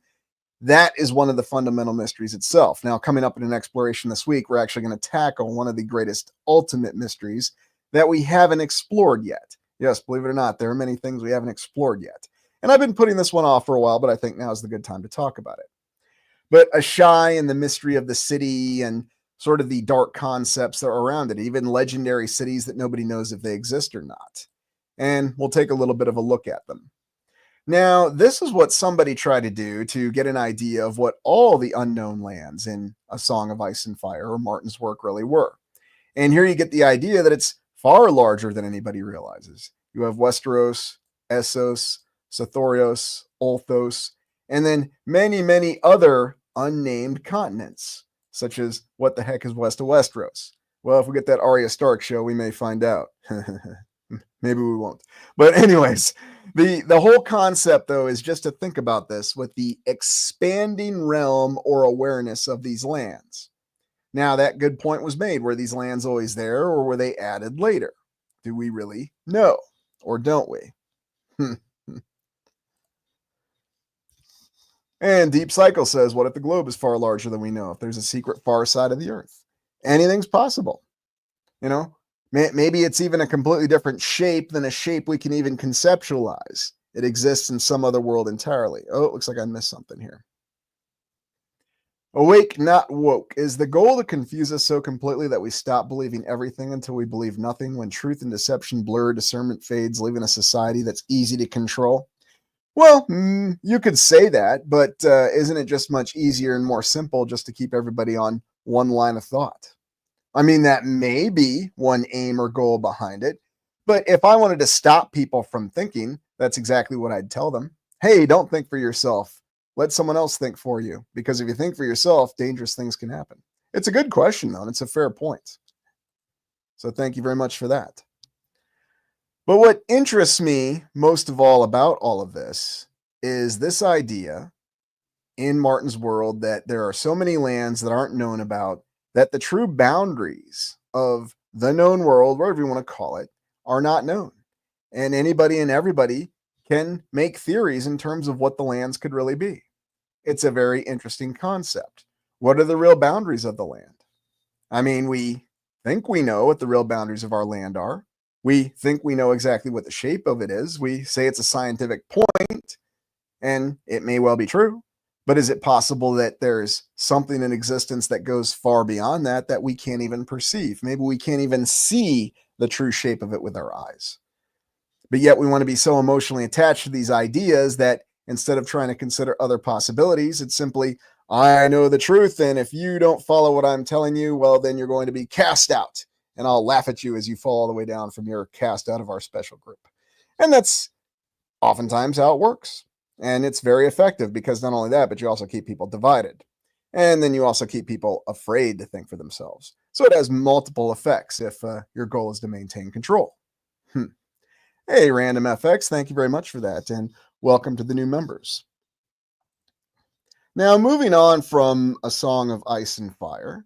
That is one of the fundamental mysteries itself. Now, coming up in an exploration this week, we're actually going to tackle one of the greatest ultimate mysteries that we haven't explored yet. Yes, believe it or not, there are many things we haven't explored yet. And I've been putting this one off for a while, but I think now is the good time to talk about it. But a Shy and the mystery of the city and sort of the dark concepts that are around it, even legendary cities that nobody knows if they exist or not. And we'll take a little bit of a look at them. Now, this is what somebody tried to do to get an idea of what all the unknown lands in A Song of Ice and Fire or Martin's work really were. And here you get the idea that it's far larger than anybody realizes. You have Westeros, Essos, Sothorios, Ulthos, and then many, many other unnamed continents, such as what the heck is west of Westeros? Well, if we get that Arya Stark show, we may find out. Maybe we won't. But anyways, the whole concept, though, is just to think about this with the expanding realm or awareness of these lands. Now, that good point was made. Were these lands always there, or were they added later? Do we really know, or don't we? And Deep Cycle says, what if the globe is far larger than we know? If there's a secret far side of the earth? Anything's possible. You know, maybe it's even a completely different shape than a shape we can even conceptualize. It exists in some other world entirely. Oh, it looks like I missed something here. Awake, not woke. Is the goal to confuse us so completely that we stop believing everything until we believe nothing, when truth and deception blur, discernment fades, leaving a society that's easy to control? Well, you could say that, but isn't it just much easier and more simple just to keep everybody on one line of thought? I mean, that may be one aim or goal behind it, but if I wanted to stop people from thinking, that's exactly what I'd tell them. Hey, don't think for yourself. Let someone else think for you, because if you think for yourself, dangerous things can happen. It's a good question, though, and it's a fair point. So thank you very much for that. But what interests me most of all about all of this is this idea in Martin's world that there are so many lands that aren't known about, that the true boundaries of the known world, whatever you want to call it, are not known. And anybody and everybody can make theories in terms of what the lands could really be. It's a very interesting concept. What are the real boundaries of the land? I mean, we think we know what the real boundaries of our land are. We think we know exactly what the shape of it is. We say it's a scientific point, and it may well be true. But is it possible that there's something in existence that goes far beyond that that we can't even perceive? Maybe we can't even see the true shape of it with our eyes. But yet we want to be so emotionally attached to these ideas that instead of trying to consider other possibilities, it's simply, I know the truth. And if you don't follow what I'm telling you, well, then you're going to be cast out. And I'll laugh at you as you fall all the way down from your cast out of our special group. And that's oftentimes how it works. And it's very effective because not only that, but you also keep people divided. And then you also keep people afraid to think for themselves. So it has multiple effects if your goal is to maintain control. Hey, Random FX, thank you very much for that, and welcome to the new members. Now, moving on from A Song of Ice and Fire,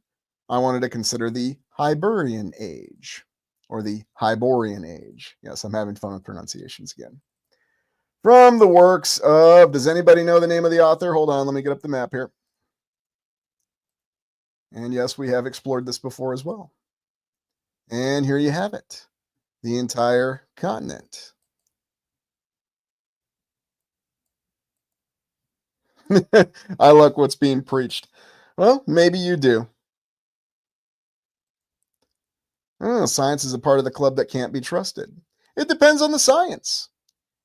I wanted to consider the Hyborian Age, or the Hyborian Age. Yes, I'm having fun with pronunciations again. From the works of, does anybody know the name of the author? Hold on, let me get up the map here. And yes, we have explored this before as well. And here you have it. The entire continent. I like what's being preached. Well, maybe you do. Oh, science is a part of the club that can't be trusted. It depends on the science.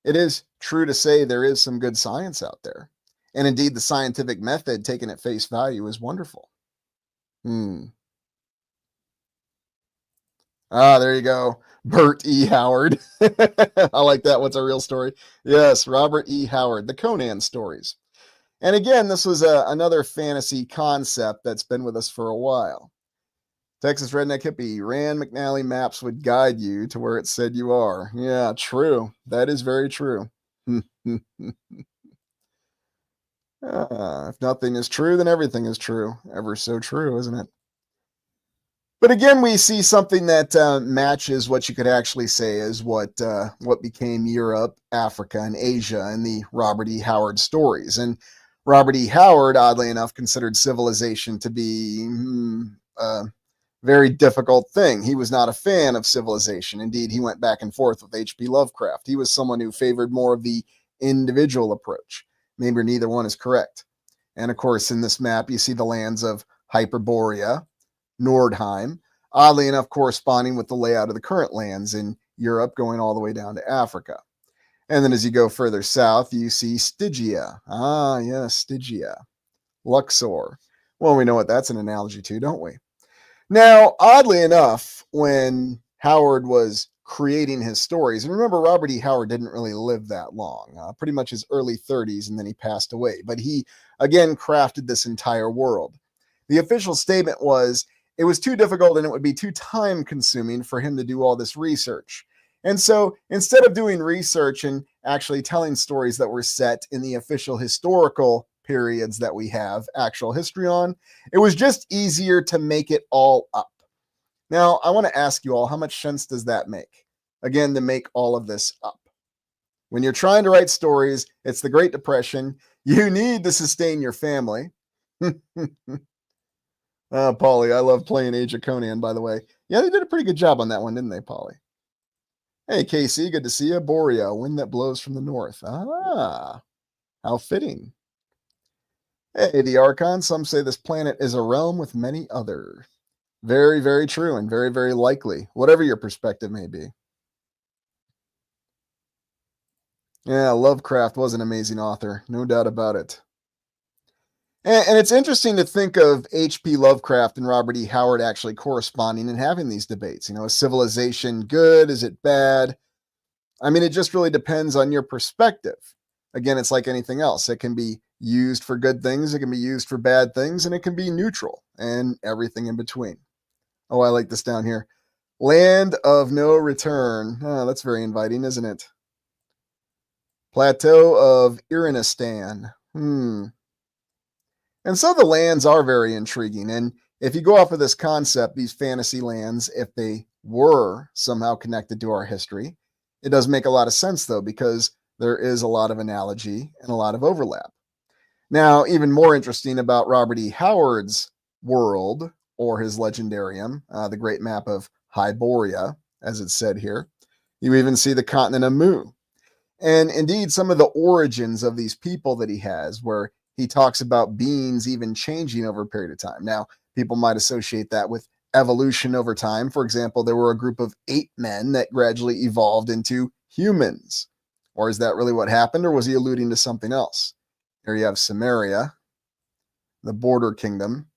It is true to say there is some good science out there. And indeed, the scientific method taken at face value is wonderful. There you go. Bert E. Howard. I like that. What's a real story? Yes, Robert E. Howard, the Conan stories. And again, this was another fantasy concept that's been with us for a while. Texas Redneck Hippie, Rand McNally maps would guide you to where it said you are. Yeah, true. That is very true. If nothing is true, then everything is true. Ever so true, isn't it? But again, we see something that matches what you could actually say is what became Europe, Africa, and Asia in the Robert E. Howard stories. And Robert E. Howard, oddly enough, considered civilization to be a very difficult thing. He was not a fan of civilization. Indeed, he went back and forth with H.P. Lovecraft. He was someone who favored more of the individual approach. Maybe neither one is correct. And of course, in this map, you see the lands of Hyperborea, Nordheim, oddly enough corresponding with the layout of the current lands in Europe going all the way down to Africa. And then as you go further south, you see Stygia. Ah, yes, Stygia. Luxor. Well, we know what that's an analogy to, don't we? Now, oddly enough, when Howard was creating his stories, and remember, Robert E. Howard didn't really live that long, pretty much his early 30s, and then he passed away. But he, again, crafted this entire world. The official statement was, it was too difficult and it would be too time consuming for him to do all this research. And so instead of doing research and actually telling stories that were set in the official historical periods that we have actual history on, it was just easier to make it all up. Now, I want to ask you all, how much sense does that make? Again, to make all of this up. When you're trying to write stories, it's the Great Depression. You need to sustain your family. Polly, I love playing Age of Conan, by the way. Yeah, they did a pretty good job on that one, didn't they, Polly? Hey, Casey, good to see you. Borea, wind that blows from the north. Ah, how fitting. Hey, the Archon, some say this planet is a realm with many other. Very, very true and very, very likely, whatever your perspective may be. Yeah, Lovecraft was an amazing author, no doubt about it. And it's interesting to think of H.P. Lovecraft and Robert E. Howard actually corresponding and having these debates. You know, is civilization good? Is it bad? I mean, it just really depends on your perspective. Again, it's like anything else. It can be used for good things, it can be used for bad things, and it can be neutral and everything in between. Oh, I like this down here. Land of no return. Oh, that's very inviting, isn't it? Plateau of Iranistan. And so the lands are very intriguing. And if you go off of this concept, these fantasy lands, if they were somehow connected to our history, it does make a lot of sense, though, because there is a lot of analogy and a lot of overlap. Now, even more interesting about Robert E. Howard's world, or his legendarium, the great map of Hyboria, as it's said here. You even see the continent of Mu. And indeed, some of the origins of these people that he has, where he talks about beings even changing over a period of time. Now, people might associate that with evolution over time. For example, there were a group of 8 men that gradually evolved into humans. Or is that really what happened, or was he alluding to something else? Here you have Samaria, the border kingdom.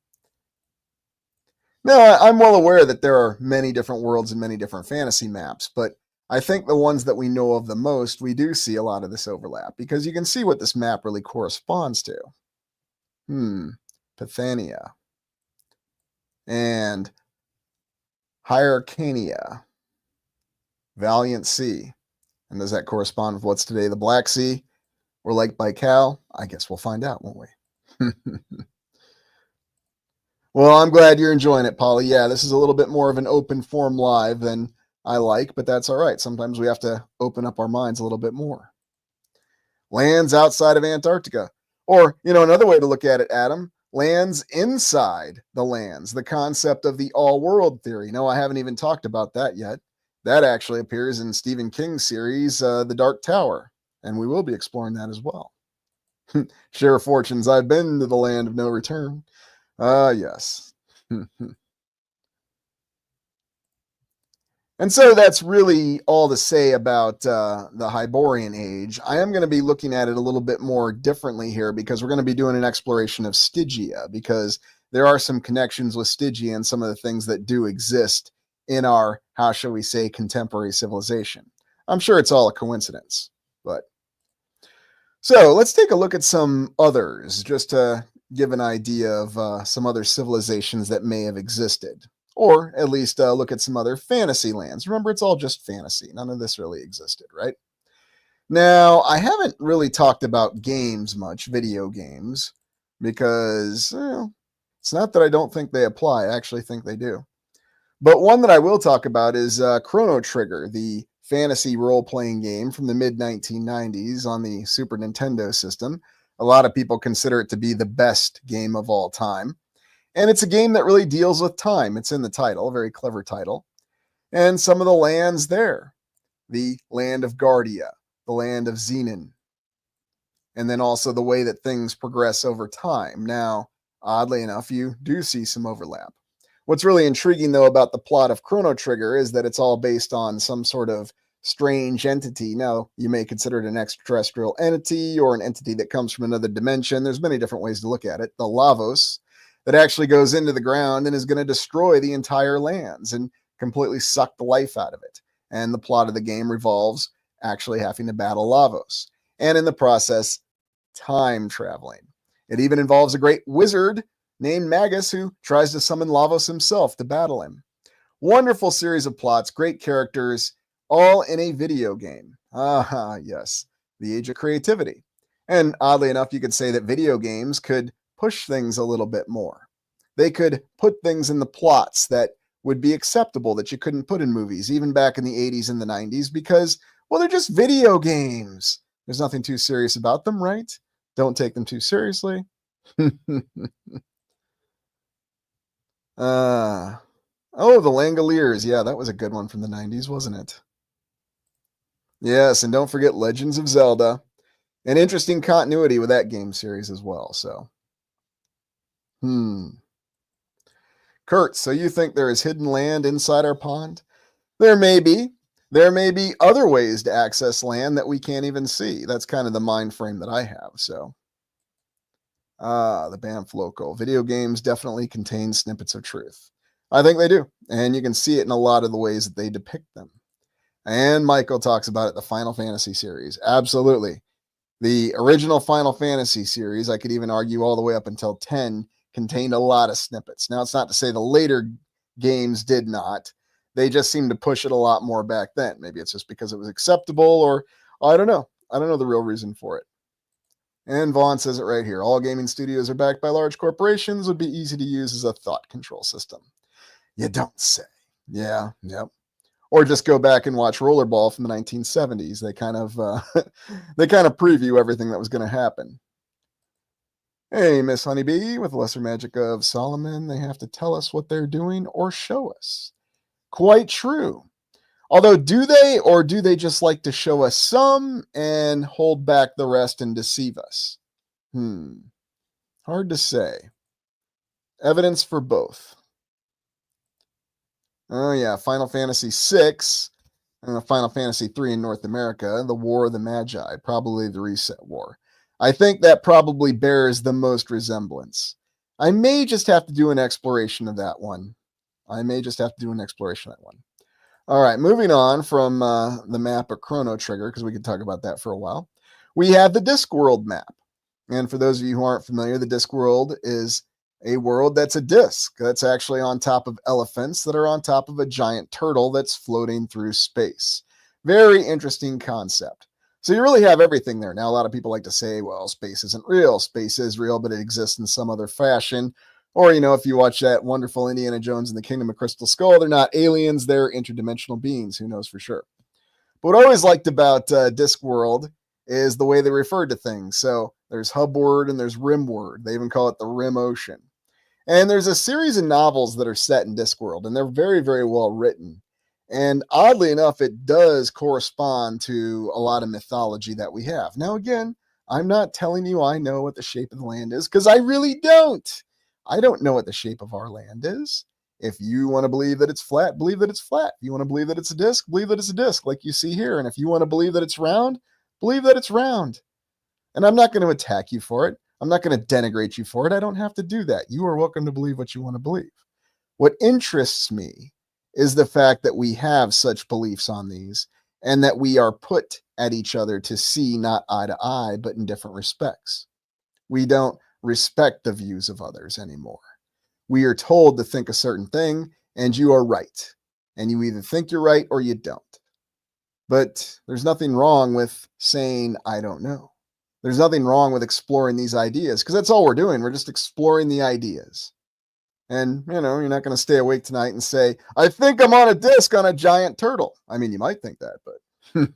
Now, I'm well aware that there are many different worlds and many different fantasy maps, but I think the ones that we know of the most, we do see a lot of this overlap, because you can see what this map really corresponds to. Pathania and Hyrcania, Valiant Sea. And does that correspond with what's today the Black Sea or Lake Baikal? I guess we'll find out, won't we? Well, I'm glad you're enjoying it, Polly. Yeah, this is a little bit more of an open form live than I like, but that's all right. Sometimes we have to open up our minds a little bit more. Lands outside of Antarctica. Or, another way to look at it, Adam, lands inside the lands, the concept of the all-world theory. No, I haven't even talked about that yet. That actually appears in Stephen King's series, The Dark Tower, and we will be exploring that as well. Share fortunes, I've been to the land of no return. Yes. And so that's really all to say about the Hyborian Age. I am going to be looking at it a little bit more differently here, because we're going to be doing an exploration of Stygia, because there are some connections with Stygia and some of the things that do exist in our, how shall we say, contemporary civilization. I'm sure it's all a coincidence, but... So let's take a look at some others, just to give an idea of some other civilizations that may have existed. Or at least look at some other fantasy lands. Remember, it's all just fantasy. None of this really existed, right? Now, I haven't really talked about games much, video games, because it's not that I don't think they apply. I actually think they do. But one that I will talk about is Chrono Trigger, the fantasy role-playing game from the mid-1990s on the Super Nintendo system. A lot of people consider it to be the best game of all time. And it's a game that really deals with time. It's in the title, a very clever title. And some of the lands there, the land of Guardia, the land of Xenon, and then also the way that things progress over time. Now, oddly enough, you do see some overlap. What's really intriguing, though, about the plot of Chrono Trigger is that it's all based on some sort of strange entity. Now, you may consider it an extraterrestrial entity or an entity that comes from another dimension. There's many different ways to look at it. The Lavos, that actually goes into the ground and is going to destroy the entire lands and completely suck the life out of it. And the plot of the game revolves actually having to battle Lavos. And in the process, time traveling. It even involves a great wizard named Magus who tries to summon Lavos himself to battle him. Wonderful series of plots, great characters, all in a video game. Yes, the age of creativity. And oddly enough, you could say that video games could push things a little bit more. They could put things in the plots that would be acceptable that you couldn't put in movies, even back in the 80s and the 90s, because, well, they're just video games. There's nothing too serious about them, right? Don't take them too seriously. Oh, the Langoliers. Yeah, that was a good one from the 90s, wasn't it? Yes, and don't forget Legends of Zelda. An interesting continuity with that game series as well, so... Kurt, so you think there is hidden land inside our pond? There may be. There may be other ways to access land that we can't even see. That's kind of the mind frame that I have, so. The Banff Local. Video games definitely contain snippets of truth. I think they do, and you can see it in a lot of the ways that they depict them. And Michael talks about it, the Final Fantasy series. Absolutely. The original Final Fantasy series, I could even argue all the way up until 10, contained a lot of snippets. Now, it's not to say the later games did not. They just seemed to push it a lot more back then. Maybe it's just because it was acceptable, or I don't know. I don't know the real reason for it. And Vaughn says it right here. All gaming studios are backed by large corporations, would be easy to use as a thought control system. You don't say. Yeah, yep. Or just go back and watch Rollerball from the 1970s. They kind of preview everything that was going to happen. Hey, Miss Honeybee, with the Lesser Magic of Solomon, they have to tell us what they're doing or show us. Quite true. Although, do they, or do they just like to show us some and hold back the rest and deceive us? Hard to say. Evidence for both. Oh yeah, Final Fantasy VI and Final Fantasy III in North America, the War of the Magi, probably the Reset War. I think that probably bears the most resemblance. I may just have to do an exploration of that one. All right, moving on from the map of Chrono Trigger, because we could talk about that for a while. We have the Discworld map. And for those of you who aren't familiar, the Discworld is a world that's a disc that's actually on top of elephants that are on top of a giant turtle that's floating through space. Very interesting concept. So you really have everything there. Now, a lot of people like to say, well, space isn't real. Space is real, but it exists in some other fashion. Or, if you watch that wonderful Indiana Jones and the Kingdom of Crystal Skull, they're not aliens, they're interdimensional beings. Who knows for sure? But what I always liked about Discworld is the way they referred to things. So there's Hubward and there's Rimward. They even call it the Rim Ocean. And there's a series of novels that are set in Discworld, and they're very, very well written. And oddly enough, it does correspond to a lot of mythology that we have. Now, again, I'm not telling you I know what the shape of the land is, because I really don't. I don't know what the shape of our land is. If you want to believe that it's flat, believe that it's flat. If you want to believe that it's a disc, believe that it's a disc, like you see here. And if you want to believe that it's round, believe that it's round. And I'm not going to attack you for it. I'm not going to denigrate you for it. I don't have to do that. You are welcome to believe what you want to believe. What interests me is the fact that we have such beliefs on these and that we are put at each other to see not eye to eye, but in different respects. We don't respect the views of others anymore. We are told to think a certain thing, and you are right. And you either think you're right or you don't. But there's nothing wrong with saying, I don't know. There's nothing wrong with exploring these ideas, because that's all we're doing. We're just exploring the ideas. And, you're not going to stay awake tonight and say, I think I'm on a disc on a giant turtle. I mean, you might think that, but...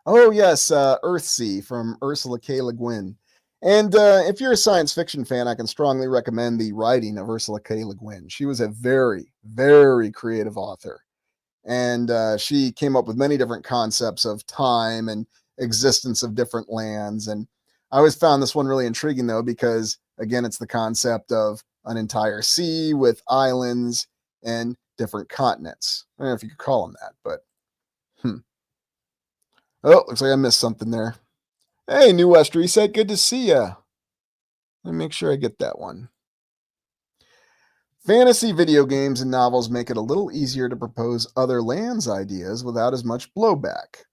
Oh, yes, Earthsea from Ursula K. Le Guin. And if you're a science fiction fan, I can strongly recommend the writing of Ursula K. Le Guin. She was a very, very creative author. And she came up with many different concepts of time and existence of different lands. And I always found this one really intriguing, though, because, again, it's the concept of an entire sea with islands and different continents. I don't know if you could call them that, but... Oh, looks like I missed something there. Hey, New West Reset, good to see ya. Let me make sure I get that one. Fantasy video games and novels make it a little easier to propose other lands ideas without as much blowback.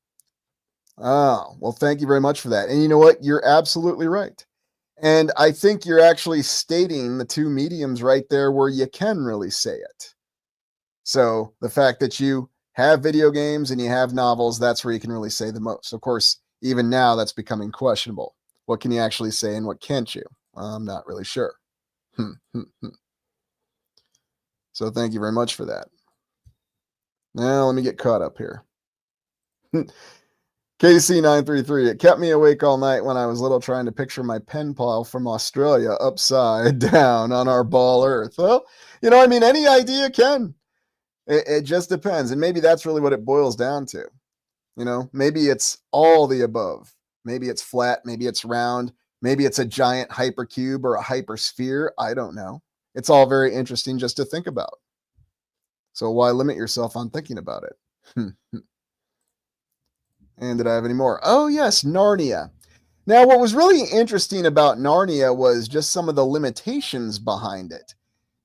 Oh, well, thank you very much for that. And you know what? You're absolutely right. And I think you're actually stating the two mediums right there where you can really say it. So the fact that you have video games and you have novels, that's where you can really say the most. Of course, even now that's becoming questionable. What can you actually say and what can't you? I'm not really sure. So thank you very much for that. Now let me get caught up here. KC933, it kept me awake all night when I was little trying to picture my pen pal from Australia upside down on our ball Earth. Well, any idea can. It just depends. And maybe that's really what it boils down to. Maybe it's all the above. Maybe it's flat. Maybe it's round. Maybe it's a giant hypercube or a hypersphere. I don't know. It's all very interesting just to think about. So why limit yourself on thinking about it? And did I have any more? Oh, yes, Narnia. Now, what was really interesting about Narnia was just some of the limitations behind it.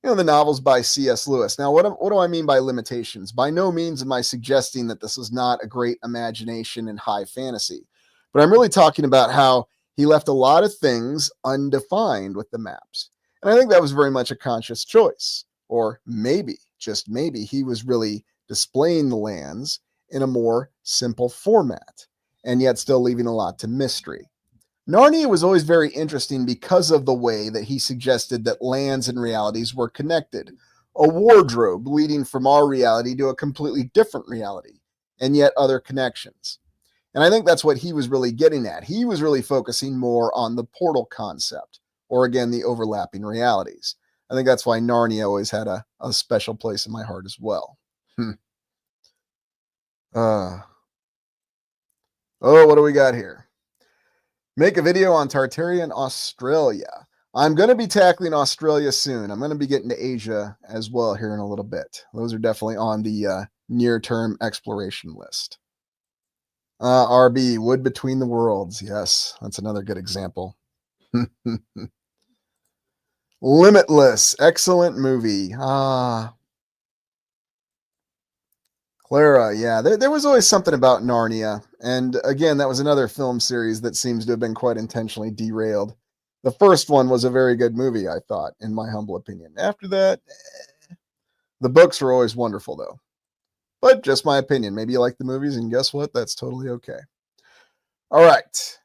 The novels by C.S. Lewis. Now, what do I mean by limitations? By no means am I suggesting that this is not a great imagination and high fantasy. But I'm really talking about how he left a lot of things undefined with the maps. And I think that was very much a conscious choice. Or maybe, just maybe, he was really displaying the lands in a more simple format, and yet still leaving a lot to mystery. Narnia was always very interesting because of the way that he suggested that lands and realities were connected. A wardrobe leading from our reality to a completely different reality, and yet other connections. And I think that's what he was really getting at. He was really focusing more on the portal concept, or again, the overlapping realities. I think that's why Narnia always had a special place in my heart as well. Uh, oh, what do we got here? Make a video on Tartarian Australia. I'm going to be tackling Australia soon. I'm going to be getting to Asia as well here in a little bit. Those are definitely on the near-term exploration list. RB, Wood Between the Worlds. Yes, that's another good example. Limitless. Excellent movie. Clara, yeah. There was always something about Narnia. And again, that was another film series that seems to have been quite intentionally derailed. The first one was a very good movie, I thought, in my humble opinion. After that, the books were always wonderful, though. But just my opinion. Maybe you like the movies, and guess what? That's totally okay. All right.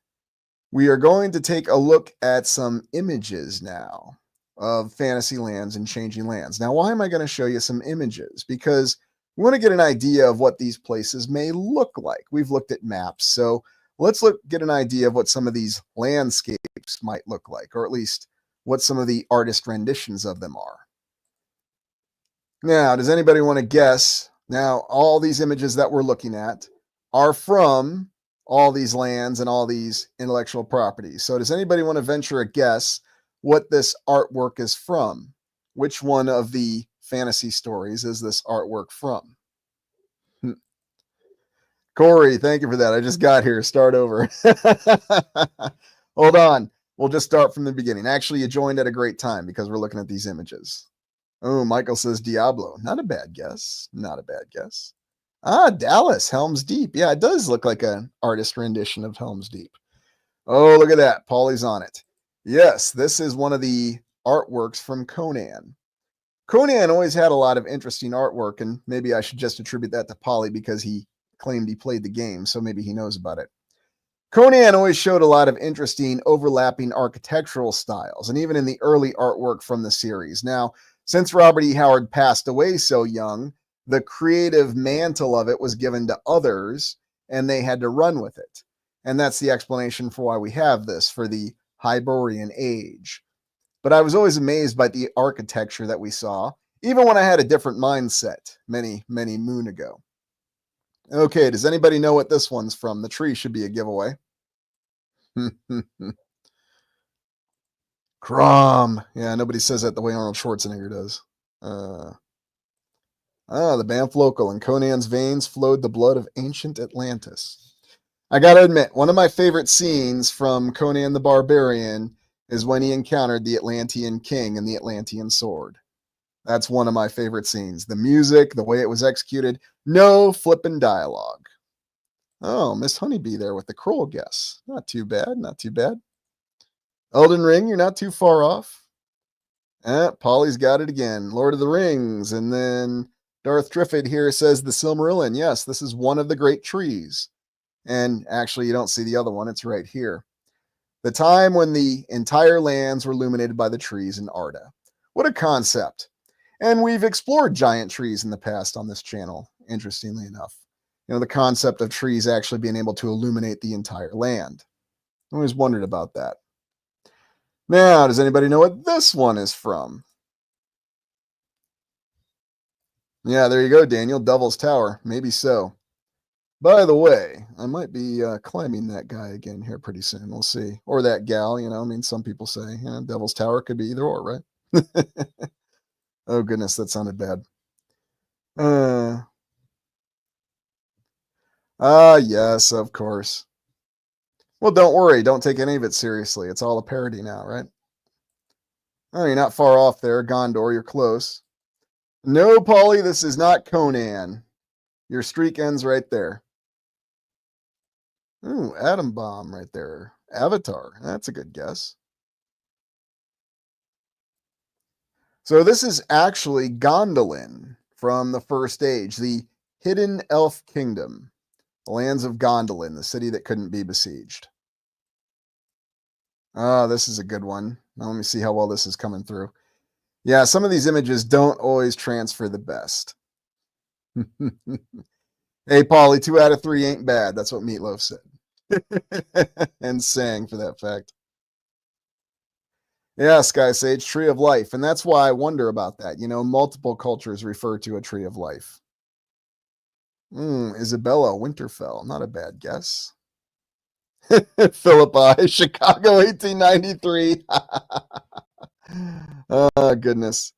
We are going to take a look at some images now of fantasy lands and changing lands. Now, why am I going to show you some images? Because we want to get an idea of what these places may look like. We've looked at maps, so let's get an idea of what some of these landscapes might look like, or at least what some of the artist renditions of them are. Now, does anybody want to guess? Now, all these images that we're looking at are from all these lands and all these intellectual properties. So does anybody want to venture a guess what this artwork is from? Which one of the fantasy stories is this artwork from? Corey, thank you for that. I just got here. Start over. Hold on. We'll just start from the beginning. Actually, you joined at a great time because we're looking at these images. Oh, Michael says Diablo. Not a bad guess. Not a bad guess. Dallas, Helm's Deep. Yeah, it does look like an artist rendition of Helm's Deep. Oh, look at that. Paulie's on it. Yes, this is one of the artworks from Conan. Conan always had a lot of interesting artwork, and maybe I should just attribute that to Paulie because he claimed he played the game, so maybe he knows about it. Conan always showed a lot of interesting overlapping architectural styles, and even in the early artwork from the series. Now, since Robert E. Howard passed away so young, the creative mantle of it was given to others, and they had to run with it. And that's the explanation for why we have this, for the Hyborian Age. But I was always amazed by the architecture that we saw, even when I had a different mindset many, many moon ago. Okay, does anybody know what this one's from? The tree should be a giveaway. Crom. Yeah, nobody says that the way Arnold Schwarzenegger does. The Banff local. In Conan's veins flowed the blood of ancient Atlantis. I gotta admit, one of my favorite scenes from Conan the Barbarian is when he encountered the Atlantean king and the Atlantean sword. That's one of my favorite scenes. The music, the way it was executed, no flippin' dialogue. Oh, Miss Honeybee there with the Kroll guess. Not too bad, not too bad. Elden Ring, you're not too far off. Polly's got it again. Lord of the Rings. And then Darth Driffid here says the Silmarillion. Yes, this is one of the great trees. And actually, you don't see the other one. It's right here. The time when the entire lands were illuminated by the trees in Arda. What a concept. And we've explored giant trees in the past on this channel, interestingly enough. You know, the concept of trees actually being able to illuminate the entire land. I always wondered about that. Now, does anybody know what this one is from? Yeah, there you go, Daniel. Devil's Tower. Maybe so. By the way, I might be climbing that guy again here pretty soon. We'll see. Or that gal, you know. I mean, some people say, you know, Devil's Tower could be either or, right? Oh, goodness, that sounded bad. Yes, of course. Well, don't worry. Don't take any of it seriously. It's all a parody now, right? Oh, you're not far off there. Gondor, you're close. No, Paulie, this is not Conan. Your streak ends right there. Ooh, Atom Bomb right there. Avatar. That's a good guess. So this is actually Gondolin from the First Age, the Hidden Elf Kingdom, the lands of Gondolin, the city that couldn't be besieged. This is a good one. Now let me see how well this is coming through. Yeah, some of these images don't always transfer the best. Hey, Paulie, 2 out of 3 ain't bad. That's what Meatloaf said. And sang for that fact. Yeah, Sky Sage, Tree of Life. And that's why I wonder about that. You know, multiple cultures refer to a Tree of Life. Isabella Winterfell. Not a bad guess. Philippi, Chicago, 1893. Oh, goodness.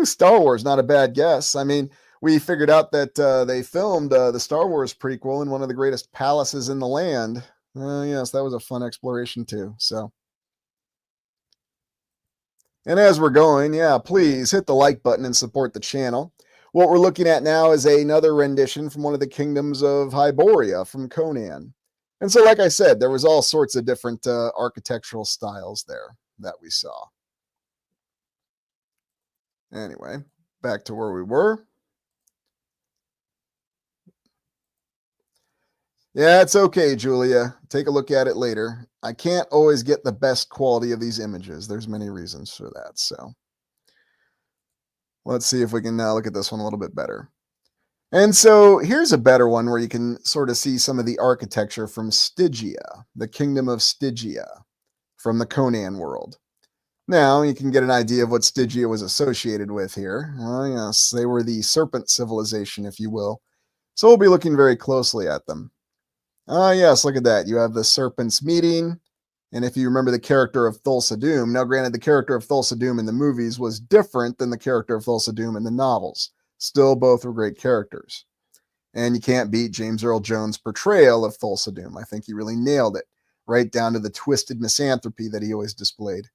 Star Wars, not a bad guess. I mean, we figured out that they filmed the Star Wars prequel in one of the greatest palaces in the land. Yes, that was a fun exploration too. So, and as we're going, yeah, please hit the like button and support the channel. What we're looking at now is another rendition from one of the kingdoms of Hyboria from Conan. And so, like I said, there was all sorts of different architectural styles there that we saw. Anyway, back to where we were. Yeah, it's okay, Julia. Take a look at it later. I can't always get the best quality of these images. There's many reasons for that. So let's see if we can now look at this one a little bit better. And so here's a better one where you can sort of see some of the architecture from Stygia, the kingdom of Stygia from the Conan world. Now you can get an idea of what Stygia was associated with here. Yes, they were the serpent civilization, if you will. So we'll be looking very closely at them. Yes, look at that. You have the serpents meeting. And if you remember the character of Thulsa Doom, now granted, the character of Thulsa Doom in the movies was different than the character of Thulsa Doom in the novels. Still, both were great characters. And you can't beat James Earl Jones' portrayal of Thulsa Doom. I think he really nailed it, right down to the twisted misanthropy that he always displayed.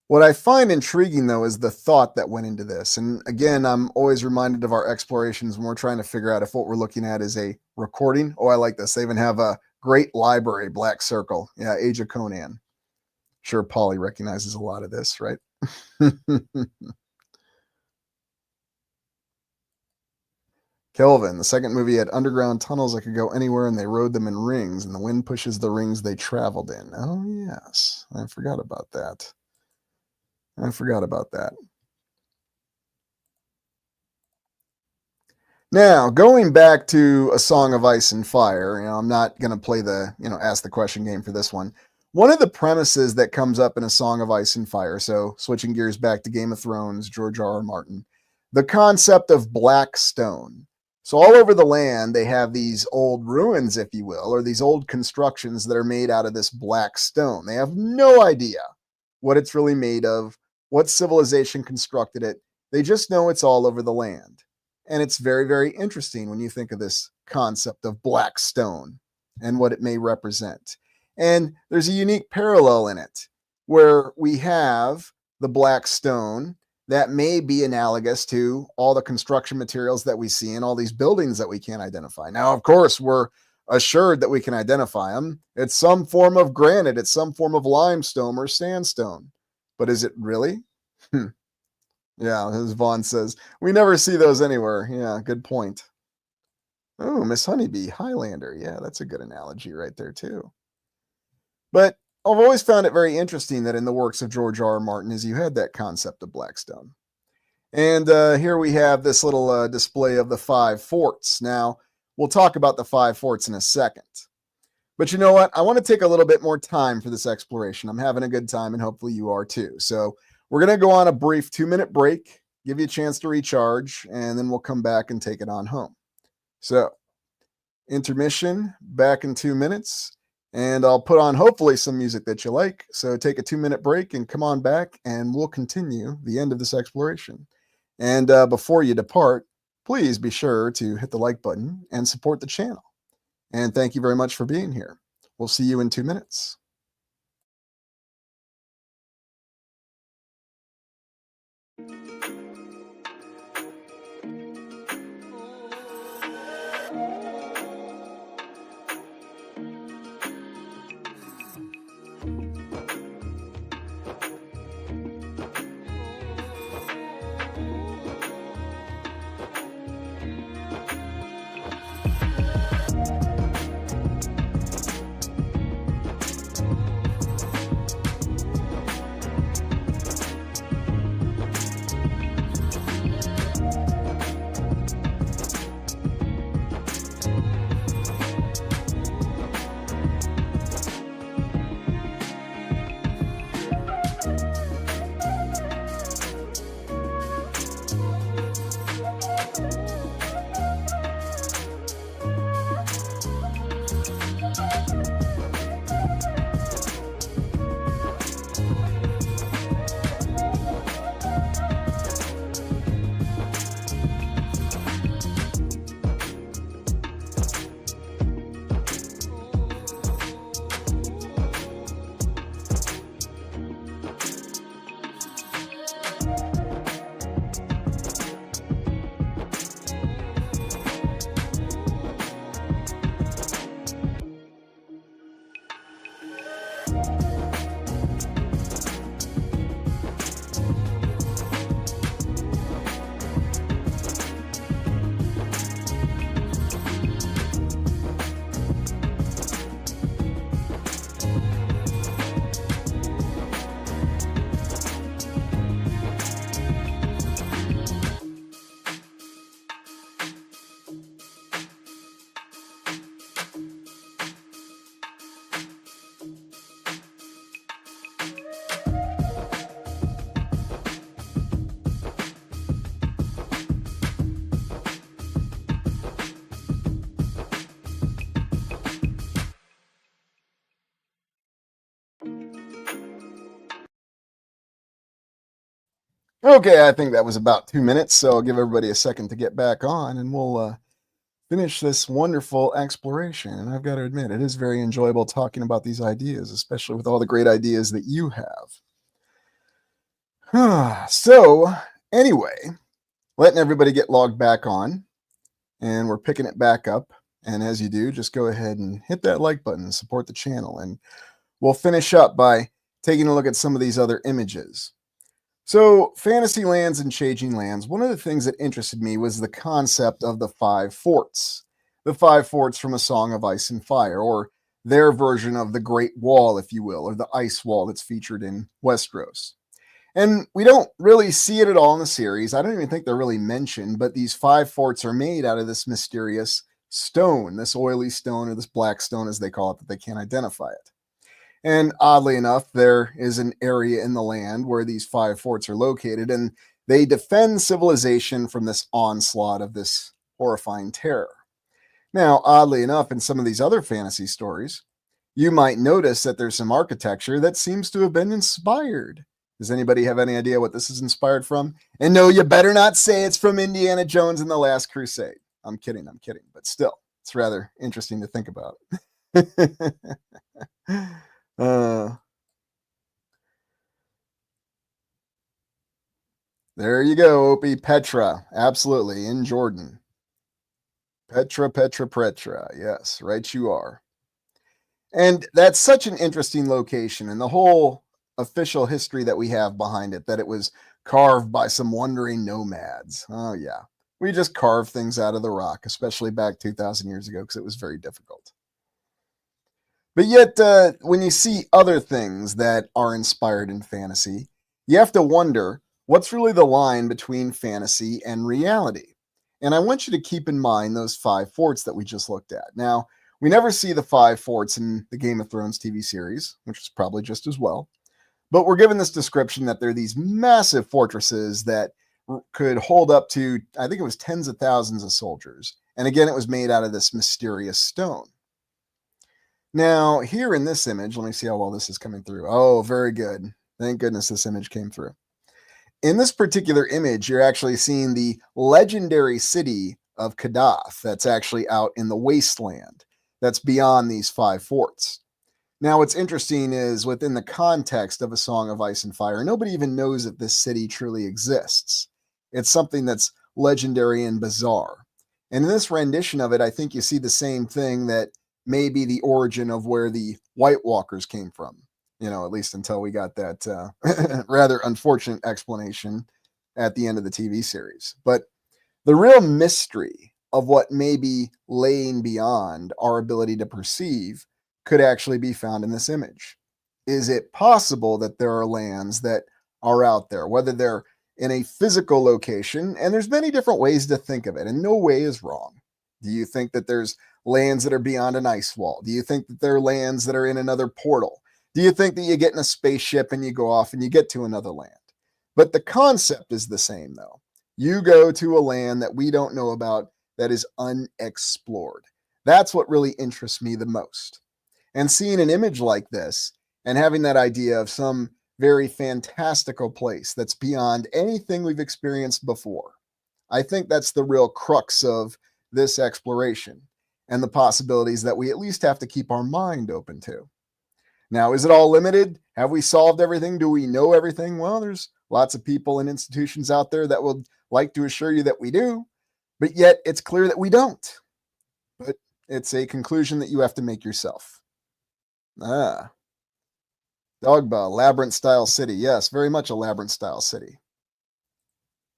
What I find intriguing, though, is the thought that went into this. And again, I'm always reminded of our explorations when we're trying to figure out if what we're looking at is a recording. Oh, I like this. They even have a great library, Black Circle. Yeah, Age of Conan. Sure, Polly recognizes a lot of this, right? Kelvin, the second movie had underground tunnels that could go anywhere, and they rode them in rings, and the wind pushes the rings they traveled in. Oh, yes. I forgot about that. Now, going back to A Song of Ice and Fire, I'm not going to play the, ask the question game for this one. One of the premises that comes up in A Song of Ice and Fire, so switching gears back to Game of Thrones, George R.R. Martin, the concept of black stone. So all over the land, they have these old ruins, if you will, or these old constructions that are made out of this black stone. They have no idea what it's really made of, what civilization constructed it. They just know it's all over the land. And it's very, very interesting when you think of this concept of black stone and what it may represent. And there's a unique parallel in it where we have the black stone that may be analogous to all the construction materials that we see in all these buildings that we can't identify. Now, of course, we're assured that we can identify them. It's some form of granite. It's some form of limestone or sandstone. But is it really? Yeah, as Vaughn says, we never see those anywhere. Yeah, good point. Oh, Miss Honeybee, Highlander. Yeah, that's a good analogy right there, too. But I've always found it very interesting that in the works of George R.R. Martin is you had that concept of Blackstone. And here we have this little display of the 5 forts. Now, we'll talk about the 5 forts in a second. But you know what? I want to take a little bit more time for this exploration. I'm having a good time, and hopefully you are too. So we're going to go on a brief 2-minute break, give you a chance to recharge, and then we'll come back and take it on home. So intermission, back in 2 minutes, and I'll put on hopefully some music that you like. So take a 2-minute break and come on back, and we'll continue the end of this exploration. And before you depart, please be sure to hit the like button and support the channel. And thank you very much for being here. We'll see you in 2 minutes. Okay, I think that was about 2 minutes, so I'll give everybody a second to get back on, and we'll finish this wonderful exploration. And I've got to admit, it is very enjoyable talking about these ideas, especially with all the great ideas that you have. So, anyway, letting everybody get logged back on, and we're picking it back up. And as you do, just go ahead and hit that like button and support the channel. And we'll finish up by taking a look at some of these other images. So, fantasy lands and changing lands, one of the things that interested me was the concept of the five forts. The five forts from A Song of Ice and Fire, or their version of the Great Wall, if you will, or the ice wall that's featured in Westeros. And we don't really see it at all in the series. I don't even think they're really mentioned, but these five forts are made out of this mysterious stone, this oily stone, or this black stone, as they call it, that they can't identify it. And oddly enough, there is an area in the land where these five forts are located, and they defend civilization from this onslaught of this horrifying terror. Now, oddly enough, in some of these other fantasy stories, you might notice that there's some architecture that seems to have been inspired. Does anybody have any idea what this is inspired from? And no, you better not say it's from Indiana Jones and the Last Crusade. I'm kidding, but still, it's rather interesting to think about. There you go, Opie. Petra, absolutely, in Jordan. Petra. Yes, right you are. And that's such an interesting location, and the whole official history that we have behind it, that it was carved by some wandering nomads. Oh, yeah. We just carved things out of the rock, especially back 2,000 years ago, because it was very difficult. But yet, when you see other things that are inspired in fantasy, you have to wonder what's really the line between fantasy and reality. And I want you to keep in mind those five forts that we just looked at. Now, we never see the five forts in the Game of Thrones TV series, which is probably just as well. But we're given this description that they're these massive fortresses that could hold up to, I think it was tens of thousands of soldiers. And again, it was made out of this mysterious stone. Now, here in this image, let me see how well this is coming through. Oh, very good. Thank goodness this image came through. In this particular image, you're actually seeing the legendary city of Kadath that's actually out in the wasteland that's beyond these five forts. Now, what's interesting is within the context of A Song of Ice and Fire, nobody even knows that this city truly exists. It's something that's legendary and bizarre. And in this rendition of it, I think you see the same thing that may be the origin of where the White Walkers came from. You know, at least until we got that rather unfortunate explanation at the end of the TV series. But the real mystery of what may be laying beyond our ability to perceive could actually be found in this image. Is it possible that there are lands that are out there, whether they're in a physical location, and there's many different ways to think of it, and no way is wrong. Do you think that there's lands that are beyond an ice wall? Do you think that there are lands that are in another portal? Do you think that you get in a spaceship and you go off and you get to another land? But the concept is the same, though. You go to a land that we don't know about that is unexplored. That's what really interests me the most. And seeing an image like this and having that idea of some very fantastical place that's beyond anything we've experienced before, I think that's the real crux of this exploration and the possibilities that we at least have to keep our mind open to. Now, is it all limited? Have we solved everything? Do we know everything? Well, there's lots of people and institutions out there that would like to assure you that we do, but yet it's clear that we don't. But it's a conclusion that you have to make yourself. Dogba, labyrinth-style city. Yes, very much a labyrinth-style city.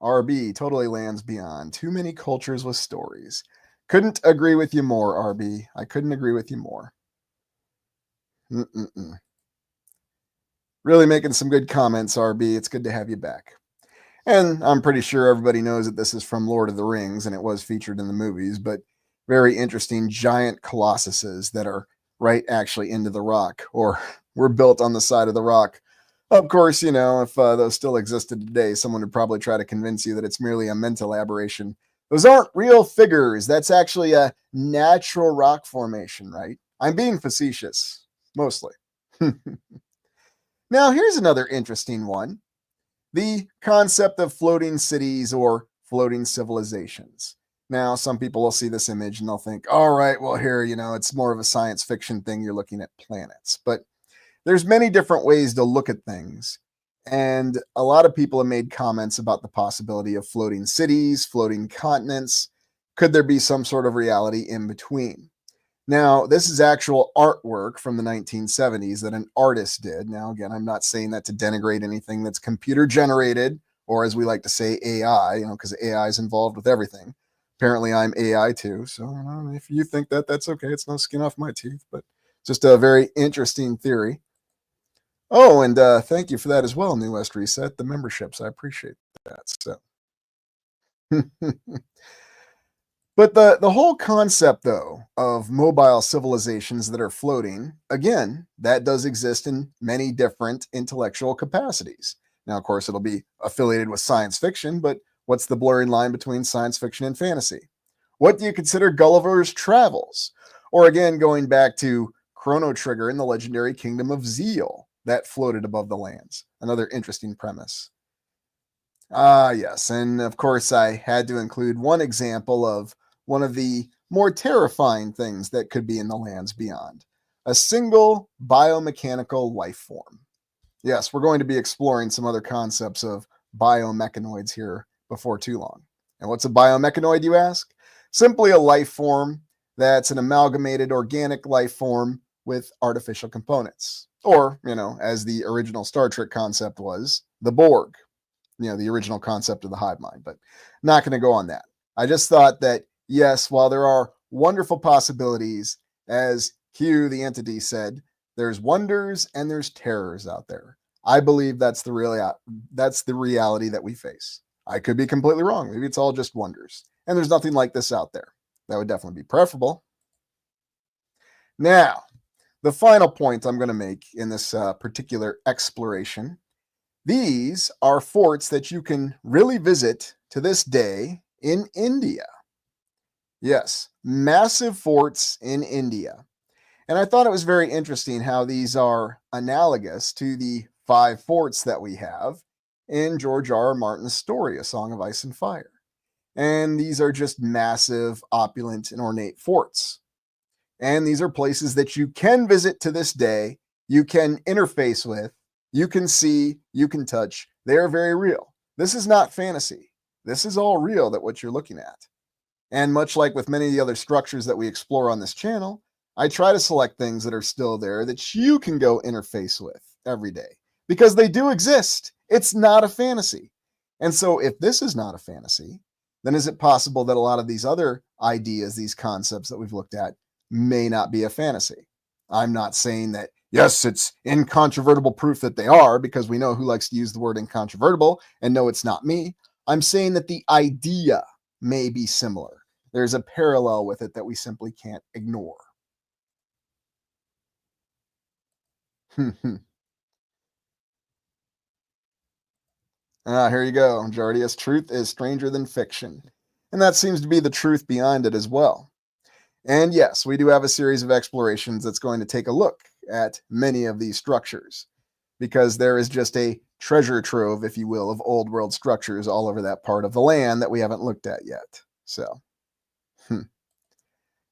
RB, totally lands beyond. Too many cultures with stories. Couldn't agree with you more, RB. I couldn't agree with you more. Really making some good comments, RB. It's good to have you back. And I'm pretty sure everybody knows that this is from Lord of the Rings, and it was featured in the movies, but very interesting giant colossuses that are right actually into the rock, or were built on the side of the rock. Of course, you know, if those still existed today, someone would probably try to convince you that it's merely a mental aberration. Those aren't real figures. That's actually a natural rock formation, right? I'm being facetious, mostly. Now, here's another interesting one. the concept of floating cities or floating civilizations. Now, some people will see this image and they'll think, all right, well, here, it's more of a science fiction thing. You're looking at planets. But there's many different ways to look at things. And a lot of people have made comments about the possibility of floating cities, floating continents. Could there be some sort of reality in between? Now, this is actual artwork from the 1970s that an artist did. Now, again, I'm not saying that to denigrate anything that's computer generated, or as we like to say, AI, because AI is involved with everything. Apparently, I'm AI too. So, if you think that, that's okay. It's no skin off my teeth, but just a very interesting theory. Oh, and thank you for that as well, New West Reset, the memberships. I appreciate that. So, but the whole concept, though, of mobile civilizations that are floating, again, that does exist in many different intellectual capacities. Now, of course, it'll be affiliated with science fiction, but what's the blurring line between science fiction and fantasy? What do you consider Gulliver's Travels? Or again, going back to Chrono Trigger in the legendary Kingdom of Zeal that floated above the lands. Another interesting premise. Yes. And of course, I had to include one example of one of the more terrifying things that could be in the lands beyond a single biomechanical life form. Yes, we're going to be exploring some other concepts of biomechanoids here before too long. And what's a biomechanoid, you ask? Simply a life form that's an amalgamated organic life form with artificial components. Or, as the original Star Trek concept was, the Borg, the original concept of the hive mind, but not going to go on that. I just thought that, yes, while there are wonderful possibilities, as Hugh, the entity, said, there's wonders and there's terrors out there. I believe that's the reality that we face. I could be completely wrong. Maybe it's all just wonders. And there's nothing like this out there. That would definitely be preferable. Now, the final point I'm going to make in this particular exploration, these are forts that you can really visit to this day in India. Yes, massive forts in India. And I thought it was very interesting how these are analogous to the 5 forts that we have in George R. R. Martin's story, A Song of Ice and Fire. And these are just massive, opulent, and ornate forts. And these are places that you can visit to this day, you can interface with, you can see, you can touch. They are very real. This is not fantasy. This is all real, that what you're looking at. And much like with many of the other structures that we explore on this channel, I try to select things that are still there that you can go interface with every day because they do exist. It's not a fantasy. And so if this is not a fantasy, then is it possible that a lot of these other ideas, these concepts that we've looked at, may not be a fantasy? I'm not saying that, yes, it's incontrovertible proof that they are, because we know who likes to use the word incontrovertible, and no, it's not me. I'm saying that the idea may be similar. There's a parallel with it that we simply can't ignore. Here you go. Jardius, truth is stranger than fiction. And that seems to be the truth behind it as well. And yes, we do have a series of explorations that's going to take a look at many of these structures, because there is just a treasure trove, if you will, of old world structures all over that part of the land that we haven't looked at yet. So,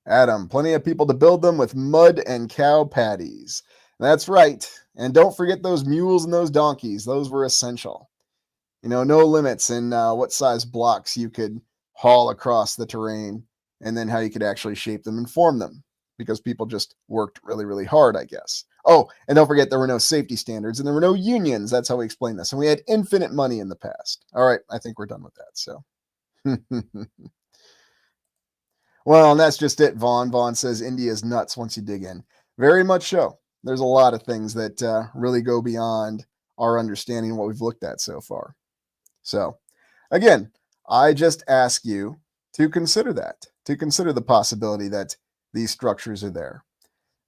Adam, plenty of people to build them with mud and cow patties. That's right. And don't forget those mules and those donkeys. Those were essential. No limits in what size blocks you could haul across the terrain, and then how you could actually shape them and form them, because people just worked really, really hard, I guess. Oh, and don't forget there were no safety standards and there were no unions. That's how we explain this. And we had infinite money in the past. All right, I think we're done with that. So, well, and that's just it, Vaughn. Vaughn says India is nuts once you dig in. Very much so. There's a lot of things that really go beyond our understanding of what we've looked at so far. So, again, I just ask you to consider that, to consider the possibility that these structures are there,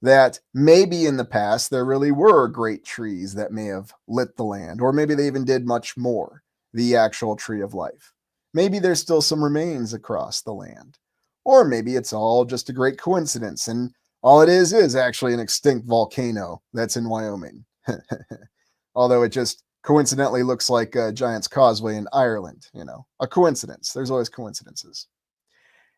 that maybe in the past there really were great trees that may have lit the land, or maybe they even did much more, the actual tree of life. Maybe there's still some remains across the land, or maybe it's all just a great coincidence and all it is actually an extinct volcano that's in Wyoming. Although it just coincidentally looks like Giant's Causeway in Ireland. A coincidence. There's always coincidences.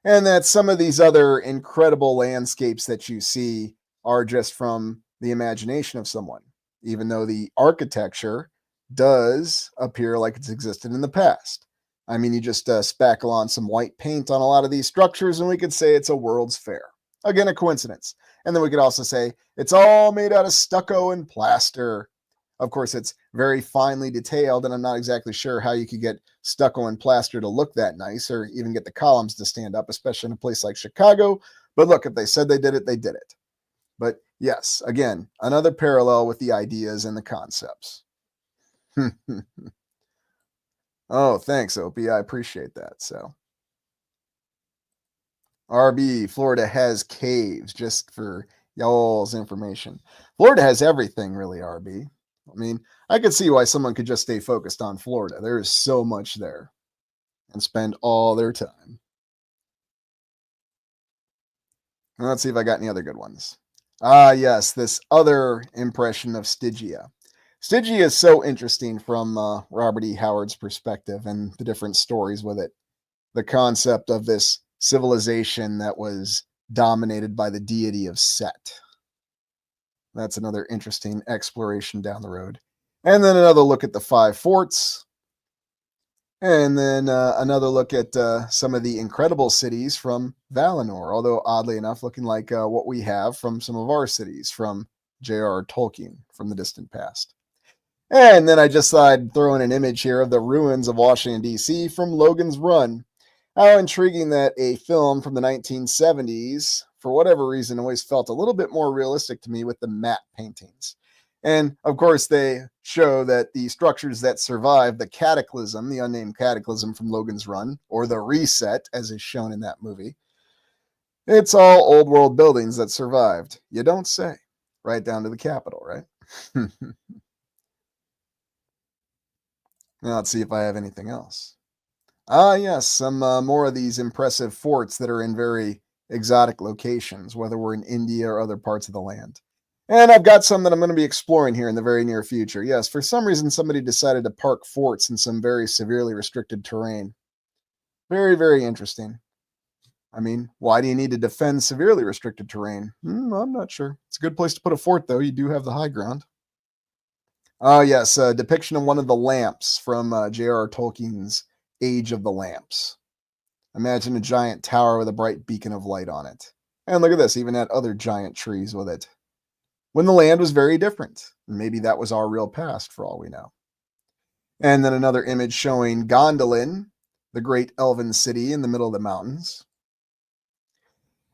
And that some of these other incredible landscapes that you see are just from the imagination of someone, even though the architecture does appear like it's existed in the past. I mean, you just spackle on some white paint on a lot of these structures, and we could say it's a World's Fair. Again, a coincidence. And then we could also say it's all made out of stucco and plaster. Of course, it's very finely detailed, and I'm not exactly sure how you could get stucco and plaster to look that nice or even get the columns to stand up, especially in a place like Chicago. But look, if they said they did it, they did it. But yes, again, another parallel with the ideas and the concepts. Oh, thanks, Opie. I appreciate that. So, RB, Florida has caves, just for y'all's information. Florida has everything, really, RB. I mean, I could see why someone could just stay focused on Florida. There is so much there and spend all their time. Let's see if I got any other good ones. Yes, this other impression of Stygia. Stygia is so interesting from Robert E. Howard's perspective and the different stories with it. The concept of this civilization that was dominated by the deity of Set. That's another interesting exploration down the road. And then another look at the 5 forts. And then another look at some of the incredible cities from Valinor, although oddly enough, looking like what we have from some of our cities from J.R.R. Tolkien from the distant past. And then I just thought I'd throw in an image here of the ruins of Washington, D.C. from Logan's Run. How intriguing that a film from the 1970s, for whatever reason, always felt a little bit more realistic to me with the matte paintings. And of course, they show that the structures that survived the cataclysm, the unnamed cataclysm from Logan's Run, or the reset, as is shown in that movie, it's all old world buildings that survived. You don't say. Right down to the Capitol, right? Now let's see if I have anything else. Yes, some more of these impressive forts that are in very exotic locations, whether we're in India or other parts of the land. And I've got some that I'm going to be exploring here in the very near future. Yes, for some reason, somebody decided to park forts in some very severely restricted terrain. Very, very interesting. I mean, why do you need to defend severely restricted terrain? I'm not sure. It's a good place to put a fort, though. You do have the high ground. Oh, yes, a depiction of one of the lamps from J.R.R. Tolkien's Age of the Lamps. Imagine a giant tower with a bright beacon of light on it. And look at this, even had other giant trees with it. When the land was very different. Maybe that was our real past, for all we know. And then another image showing Gondolin, the great elven city in the middle of the mountains.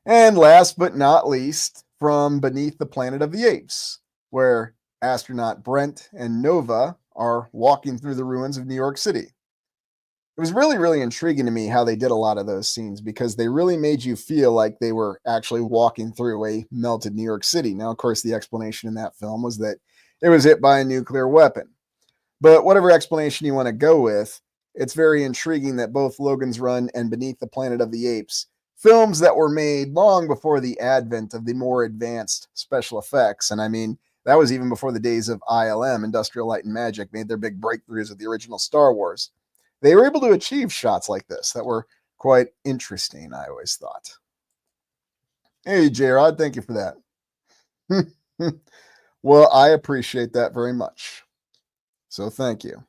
And last but not least, from Beneath the Planet of the Apes, where astronaut Brent and Nova are walking through the ruins of New York City. It was really, really intriguing to me how they did a lot of those scenes because they really made you feel like they were actually walking through a melted New York City. Now, of course, the explanation in that film was that it was hit by a nuclear weapon. But whatever explanation you want to go with, it's very intriguing that both Logan's Run and Beneath the Planet of the Apes, films that were made long before the advent of the more advanced special effects, and I mean, that was even before the days of ILM, Industrial Light and Magic, made their big breakthroughs with the original Star Wars. They were able to achieve shots like this that were quite interesting, I always thought. Hey, J-Rod, thank you for that. Well, I appreciate that very much. So thank you.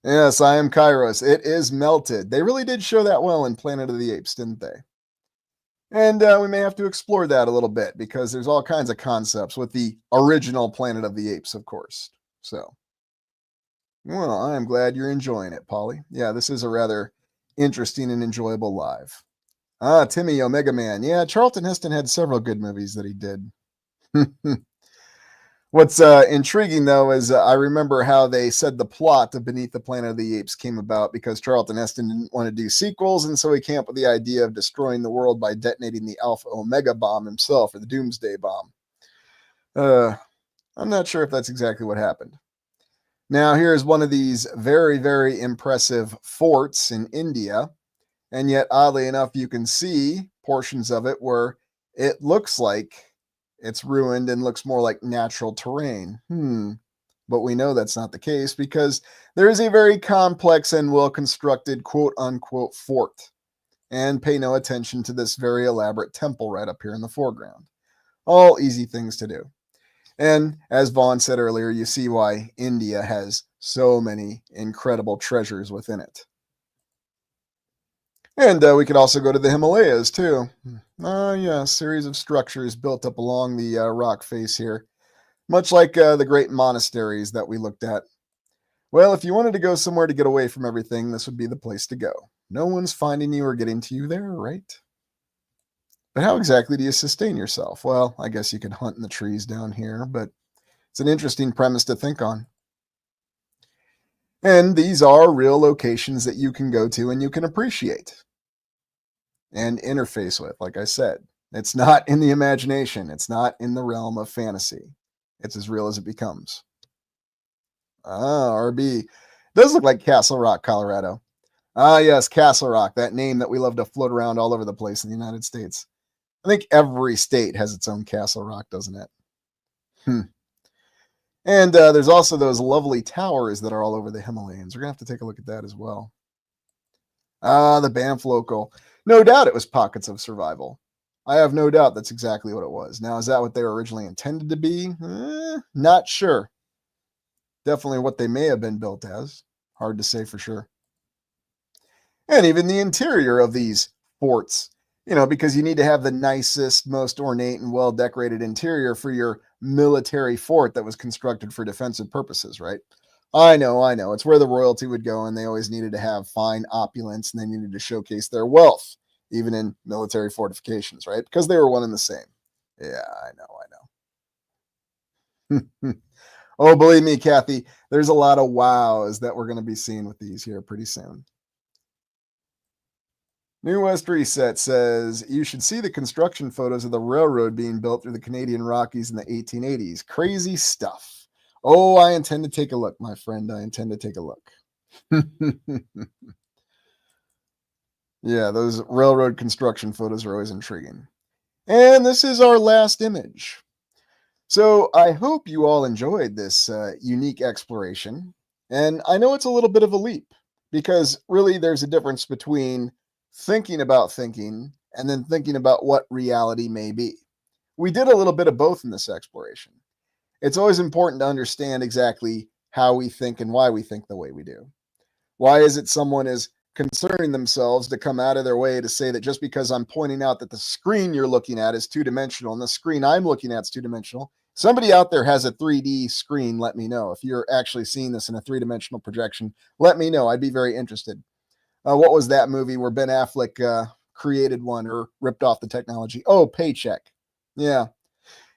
Yes, I am Kairos. It is melted. They really did show that well in Planet of the Apes, didn't they? And we may have to explore that a little bit because there's all kinds of concepts with the original Planet of the Apes, of course. So, well, I am glad you're enjoying it, Polly. Yeah, this is a rather interesting and enjoyable live. Timmy, Omega Man. Yeah, Charlton Heston had several good movies that he did. What's intriguing, though, is I remember how they said the plot of Beneath the Planet of the Apes came about because Charlton Heston didn't want to do sequels, and so he came up with the idea of destroying the world by detonating the Alpha Omega bomb himself, or the Doomsday bomb. I'm not sure if that's exactly what happened. Now, here's one of these very, very impressive forts in India, and yet, oddly enough, you can see portions of it where it looks like it's ruined and looks more like natural terrain. But we know that's not the case because there is a very complex and well-constructed quote-unquote fort. And pay no attention to this very elaborate temple right up here in the foreground. All easy things to do. And as Vaughn said earlier, you see why India has so many incredible treasures within it. And we could also go to the Himalayas too. Yeah, a series of structures built up along the rock face here, much like the great monasteries that we looked at. Well, if you wanted to go somewhere to get away from everything, this would be the place to go. No one's finding you or getting to you there, right? But how exactly do you sustain yourself? Well, I guess you could hunt in the trees down here, but it's an interesting premise to think on. And these are real locations that you can go to and you can appreciate and interface with, like I said. It's not in the imagination. It's not in the realm of fantasy. It's as real as it becomes. RB. Does look like Castle Rock, Colorado. Yes, Castle Rock, that name that we love to float around all over the place in the United States. I think every state has its own Castle Rock, doesn't it? And there's also those lovely towers that are all over the Himalayas. We're going to have to take a look at that as well. The Banff local. No doubt it was pockets of survival. I have no doubt that's exactly what it was. Now, is that what they were originally intended to be? Not sure. Definitely what they may have been built as. Hard to say for sure. And even the interior of these forts, because you need to have the nicest, most ornate and well-decorated interior for your military fort that was constructed for defensive purposes, right? I know. It's where the royalty would go, and they always needed to have fine opulence, and they needed to showcase their wealth, even in military fortifications, right? Because they were one and the same. Yeah, I know. Oh, believe me, Kathy, there's a lot of wows that we're going to be seeing with these here pretty soon. New West Reset says, you should see the construction photos of the railroad being built through the Canadian Rockies in the 1880s. Crazy stuff. Oh, I intend to take a look, my friend. I intend to take a look. Yeah, those railroad construction photos are always intriguing. And this is our last image. So I hope you all enjoyed this unique exploration. And I know it's a little bit of a leap because really there's a difference between thinking about thinking and then thinking about what reality may be. We did a little bit of both in this exploration. It's always important to understand exactly how we think and why we think the way we do. Why is it someone is concerning themselves to come out of their way to say that just because I'm pointing out that the screen you're looking at is two-dimensional and the screen I'm looking at is two-dimensional, somebody out there has a 3D screen, let me know. If you're actually seeing this in a three-dimensional projection, let me know. I'd be very interested. What was that movie where Ben Affleck created one or ripped off the technology? Oh, Paycheck. Yeah,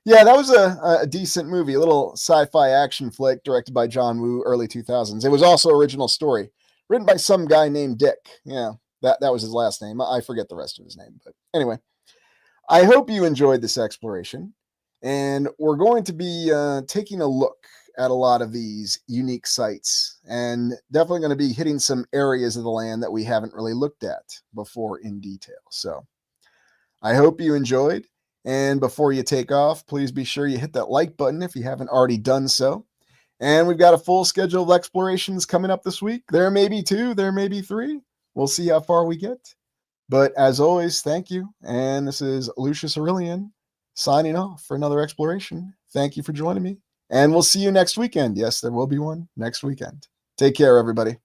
that was a decent movie, a little sci-fi action flick directed by John Woo, early 2000s. It was also original story, written by some guy named Dick. Yeah, that was his last name. I forget the rest of his name. But anyway, I hope you enjoyed this exploration. And we're going to be taking a look at a lot of these unique sites and definitely going to be hitting some areas of the land that we haven't really looked at before in detail. So I hope you enjoyed. And before you take off, please be sure you hit that like button if you haven't already done so. And we've got a full schedule of explorations coming up this week. There may be 2, there may be 3. We'll see how far we get. But as always, thank you. And this is Lucius Aurelian signing off for another exploration. Thank you for joining me. And we'll see you next weekend. Yes, there will be one next weekend. Take care, everybody.